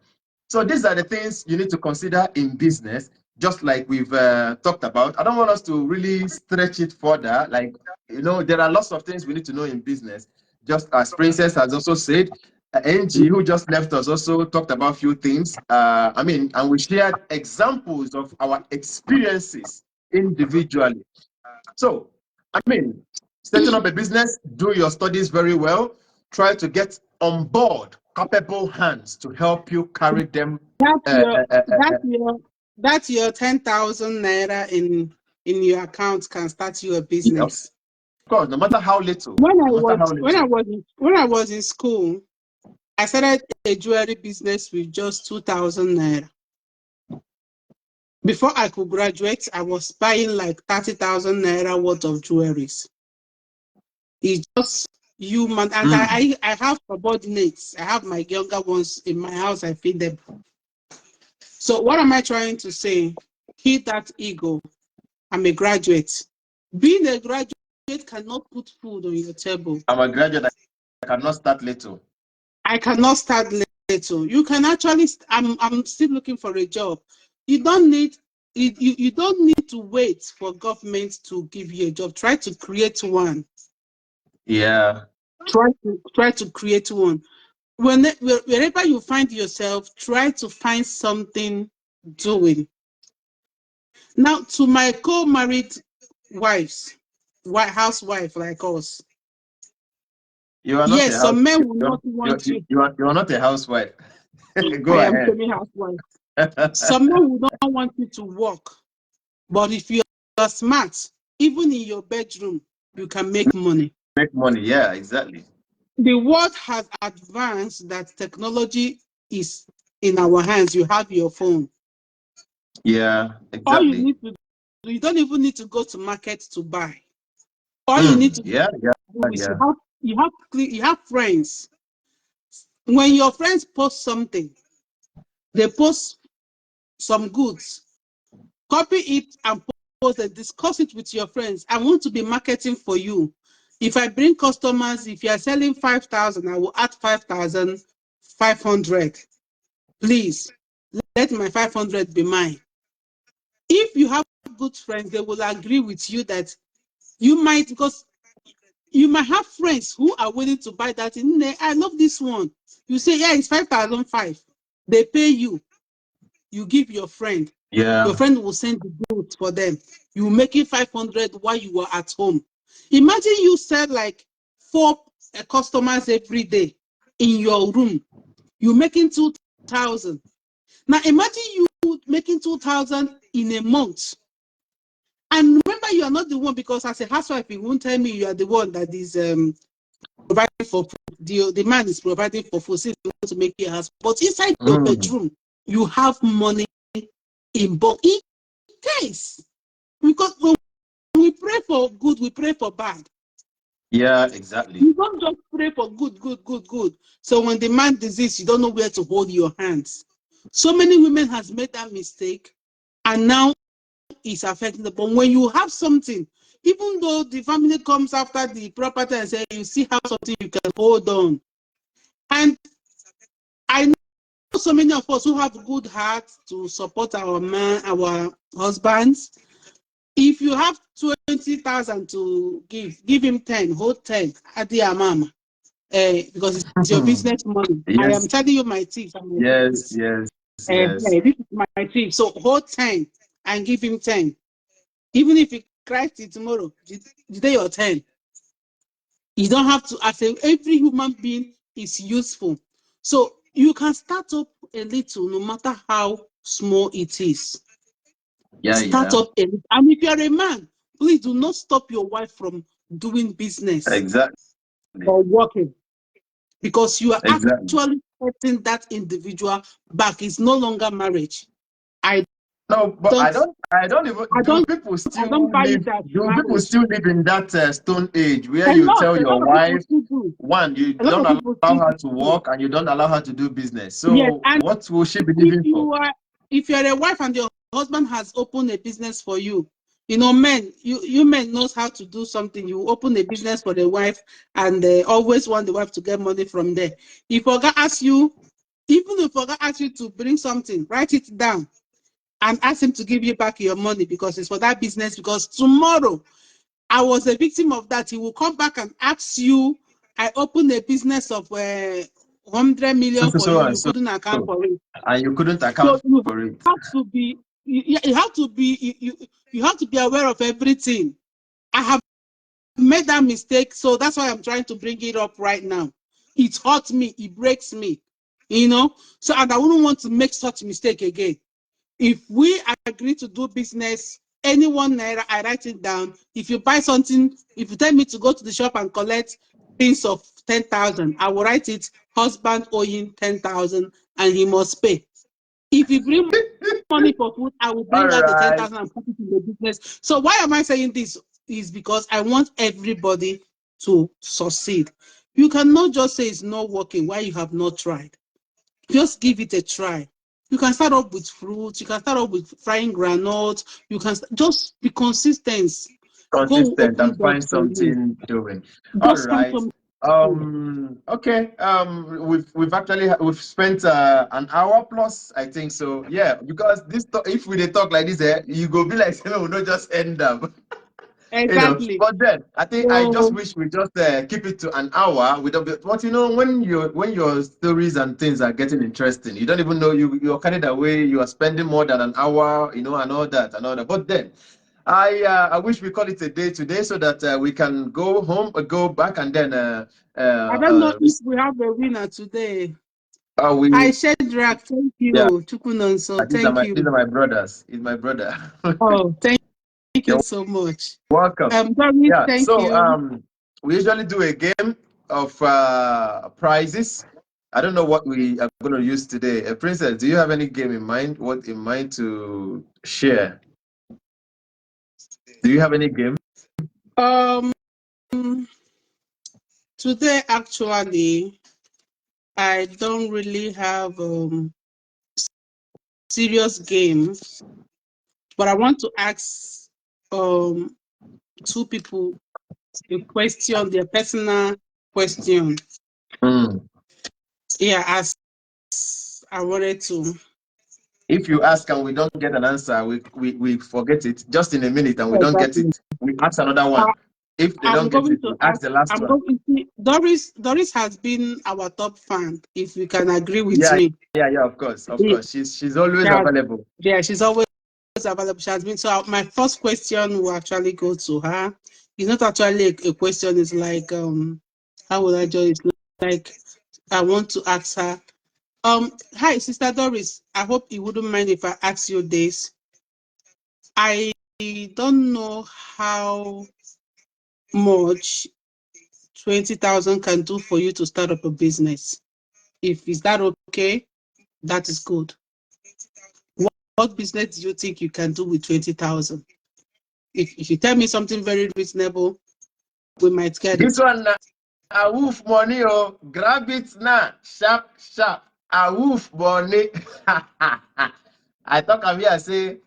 So these are the things you need to consider in business, just like we've talked about. I don't want us to really stretch it further. There are lots of things we need to know in business. Just as Princess has also said, NG, who just left us, also talked about a few things. And we shared examples of our experiences individually. So, setting up a business, do your studies very well. Try to get on board capable hands to help you carry them. That's your 10,000 naira in your account can start you a business. Of course, no matter how little. When I was in school, I started a jewelry business with just 2,000 naira. Before I could graduate, I was buying like 30,000 naira worth of jewelries. It's just human. And I have subordinates. I have my younger ones in my house. I feed them. So what am I trying to say? Hit that ego. I'm a graduate. Being a graduate cannot put food on your table. I'm a graduate. I cannot start little. I cannot start little. You can actually. I'm still looking for a job. You don't need to wait for government to give you a job. Try to create one. Yeah. Try to create one. Wherever you find yourself, try to find something doing. Now, to my co-married wives, housewife like us. You are not yes, some men will not want you. You are not a housewife. Go I ahead. am a housewife. Some men will not want you to work, but if you are smart, even in your bedroom, you can make money. Make money, yeah, exactly. The world has advanced that technology is in our hands. You have your phone. Yeah, exactly. All you need to do, you don't even need to go to market to buy. All you need to do is you have friends. When your friends post something, they post some goods, copy it and post it, discuss it with your friends. I want to be marketing for you. If I bring customers, if you are selling 5,000, I will add 5,500. Please, let my 500 be mine. If you have good friends, they will agree with you that you might, because you might have friends who are willing to buy that. I love this one. You say, yeah, it's 5,500. They pay you. You give your friend. Yeah. Your friend will send the goods for them. You make it 500 while you are at home. Imagine you sell like 4 customers every day in your room. You're making 2,000. Now imagine you making 2,000 in a month. And remember, you are not the one, because as a housewife, you won't tell me you are the one that is providing for food. The man is providing for food since you want to make your house. But inside your bedroom, you have money in bulk. In case, because when we pray for good, we pray for bad. Yeah, exactly. You don't just pray for good. So when the man disease, you don't know where to hold your hands. So many women has made that mistake, and now it's affecting them. But when you have something, even though the family comes after the property and say you still have something, you can hold on. And I know so many of us who have good hearts to support our man, our husbands. If you have 20,000 to give him 10, hold 10 at the mama, because it's your business money. Yes. I am telling you my tips. Yes. This is my tip. So hold 10 and give him 10. Even if he cries till tomorrow, today your 10. You don't have to, as every human being is useful. So you can start up a little, no matter how small it is. Start up a little. And if you're a man, please do not stop your wife from doing business. Exactly. Or working. Because you are actually setting that individual back. It's no longer marriage. People still live in that stone age where you tell your wife, one, you don't allow her to work and you don't allow her to do business. So yes, what will she be living for? If you're a wife and your husband has opened a business for you, you know, men, you men knows how to do something. You open a business for the wife and they always want the wife to get money from there. If Oga asks you, even if Oga asks you to bring something, write it down and ask him to give you back your money, because it's for that business. Because tomorrow, I was a victim of that. He will come back and ask you, I opened a business of 100 million for you. You couldn't account for it. And you couldn't account for it. You have to be aware of everything. I have made that mistake, so that's why I'm trying to bring it up right now. It hurts me, it breaks me, you know. So, and I wouldn't want to make such mistake again. If we agree to do business, any 1 naira, I write it down. If you buy something, if you tell me to go to the shop and collect pins of 10,000, I will write it, husband owing 10,000 and he must pay. If you bring money for food, I will bring out the 10,000 and put it in the business. So why am I saying this? Is because I want everybody to succeed. You cannot just say it's not working while you have not tried. Just give it a try. You can start off with fruits. You can start off with frying granules. You can just be consistent. Consistent and find something doing. All right. Okay. We've spent an hour plus, I think so. Yeah, because this if we talk like this, you go be like, we don't just end up. Exactly. You know, but then I think I just wish we just keep it to an hour. But you know, when your stories and things are getting interesting, you don't even know you're carried away. You are spending more than an hour, you know, and all that. But then I wish we call it a day today so that we can go home, go back, and then. I don't know if we have a winner today. I said drag. Thank you, yeah. Chukunonso. Thank you. These are my brothers. He's my brother. Oh, thank you so much. Welcome. Doris, thank you. We usually do a game of prizes. I don't know what we are going to use today. Princess, do you have any game in mind? What in mind to share? Do you have any game? Today, actually, I don't really have serious games, but I want to ask two people a question, their personal question. Yeah, as I wanted to. If you ask and we don't get an answer, we forget it just in a minute and we don't get it. We ask another one. If they don't get it, we ask the last one. Doris has been our top fan, if you can agree with me. Yeah, of course. She's always available. Yeah, she's always available. She has been. So my first question will actually go to her. It's not actually a question. It's like, how would I do it? Like, I want to ask her. Hi, Sister Doris. I hope you wouldn't mind if I ask you this. I don't know how much 20,000 can do for you to start up a business. If is that okay, that is good. What business do you think you can do with 20,000? If you tell me something very reasonable, we might get This it. one, a wolf money, oh, grab it now, sharp, sharp. A wolf money. I talk of here, say,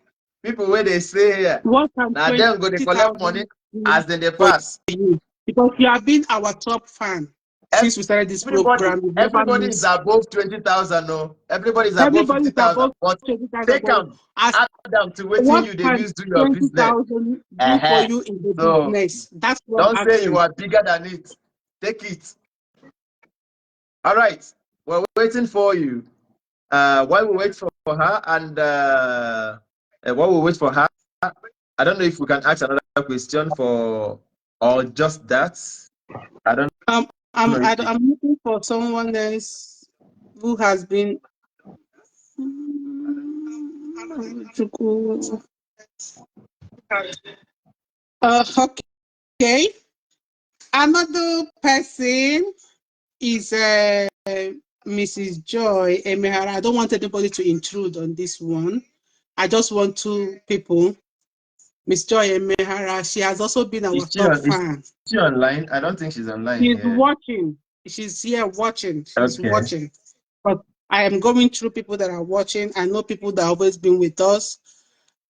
people where they say here, What can now them go they collect money 20,000 do as they for pass. you? Because you have been our top fan since we started this program. You've never Everybody is missed. above 20,000, no. Everybody is above Everybody's 50,000. above But 20,000. take But them, as add them to waiting what you, they can use do your business. 20,000 do for you in the So business? That's what don't I'm say asking. you are bigger than it. Take it. All right. We're waiting for you. While we wait for her and while we wait for her, I don't know if we can ask another question for or just that. I don't know. I'm looking for someone else who has been. Okay. Another person is Mrs. Joy Emehara. I don't want anybody to intrude on this one. I just want two people. Miss Joy Emehara, she has also been our top fan. Is she online? I don't think she's online. She's watching. She's here watching. She's Okay. watching. But I am going through people that are watching. I know people that have always been with us.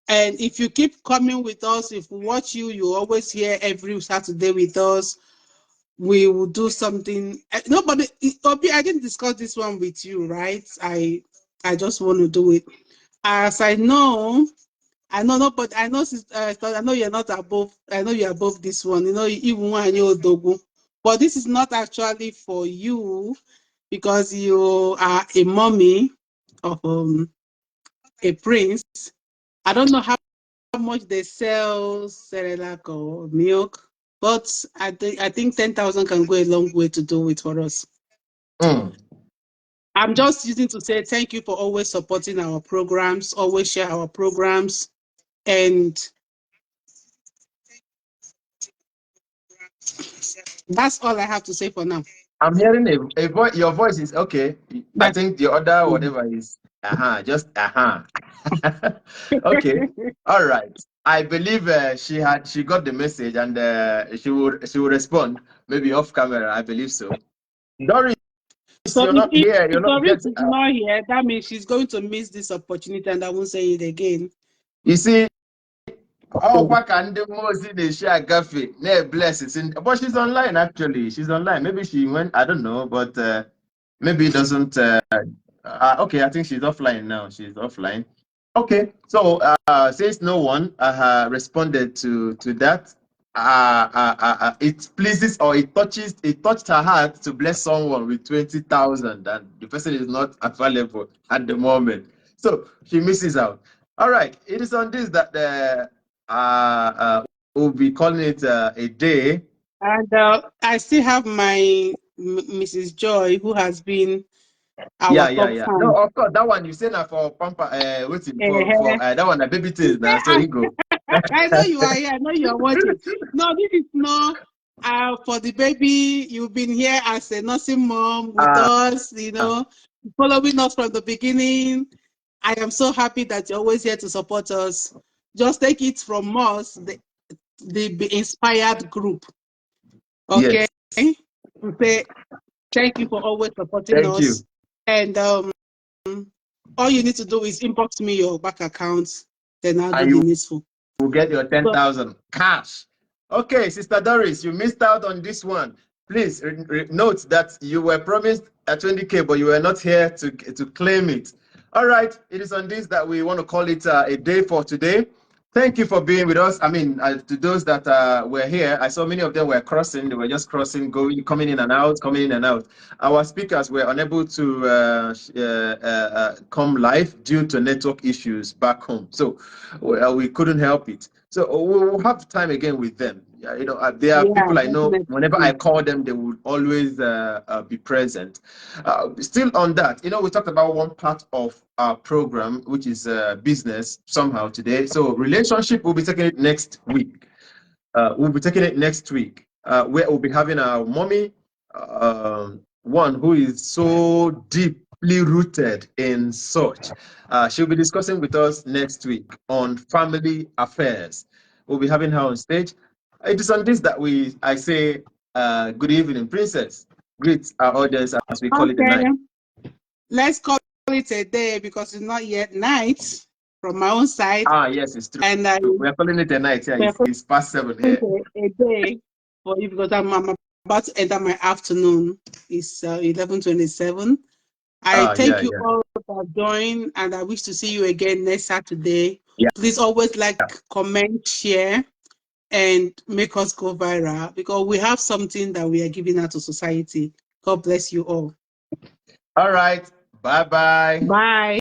And if you keep coming with us, if we watch you, you always here every Saturday with us. We will do something. Nobody, Obi, I didn't discuss this one with you, right? I just want to do it. As I know, no, but I know, I know you're not above. I know you're above this one. You know, even when you're Dogo, but this is not actually for you because you are a mommy of a prince. I don't know how much they sell Cerelac or milk, but I think 10,000 can go a long way to do it for us. I'm just using to say thank you for always supporting our programs, always share our programs, and that's all I have to say for now. I'm hearing a voice. Your voice is okay. I think the other whatever is just okay. All right. I believe she got the message and she will respond maybe off camera. I believe so. Doris, so you're not here. You're not Doris is not here. That means she's going to miss this opportunity, and I won't say it again. You see, what can the most they share gaffy? Bless it. But she's online actually. She's online. Maybe she went. I don't know, but maybe it doesn't. Okay, I think she's offline now. She's offline. Okay, so since no one responded to that, it pleases or it touched her heart to bless someone with 20,000, and the person is not available at the moment, so she misses out. All right, it is on this that we'll be calling it a day. And I still have my Mrs. Joy, who has been our top fan. No, of course, that one you say now for Pampa, waiting for that one, the baby things now. So you go. I know you are here. I know you are watching. No, this is not for the baby. You've been here as a nursing mom with us, you know, following us from the beginning. I am so happy that you're always here to support us. Just take it from us, the inspired group. Okay. Yes. Say thank you for always supporting us. You. And all you need to do is inbox me your bank account, then I'll do the needful. You'll get your 10,000 cash. Okay, Sister Doris, you missed out on this one. Please note that you were promised a 20K, but you were not here to claim it. All right, it is on this that we want to call it a day for today. Thank you for being with us. I mean, to those that were here, I saw many of them were crossing. They were just crossing, going, coming in and out, coming in and out. Our speakers were unable to come live due to network issues back home. So we couldn't help it. So we'll have time again with them. Yeah, there are Yeah, people I know. Whenever I definitely. call them, they would always be present. Still on that, we talked about one part of our program, which is business somehow today. So relationship, we'll be taking it next week. Where we'll be having our mommy, one who is so deeply rooted in such. She'll be discussing with us next week on family affairs. We'll be having her on stage. It is on this that I say, good evening, Princess. Greet our audience as we call it the Okay, night. let's call it a day because it's not yet night from my own side. Yes, it's true. And We're calling it a night. Yeah, it's past 7 here. a day for you because I'm about to enter my afternoon. It's 11:27. I thank you all for joining, and I wish to see you again next Saturday. Yeah. Please always like, comment, share, and make us go viral because we have something that we are giving out to society. God bless you all. All right. Bye-bye. Bye.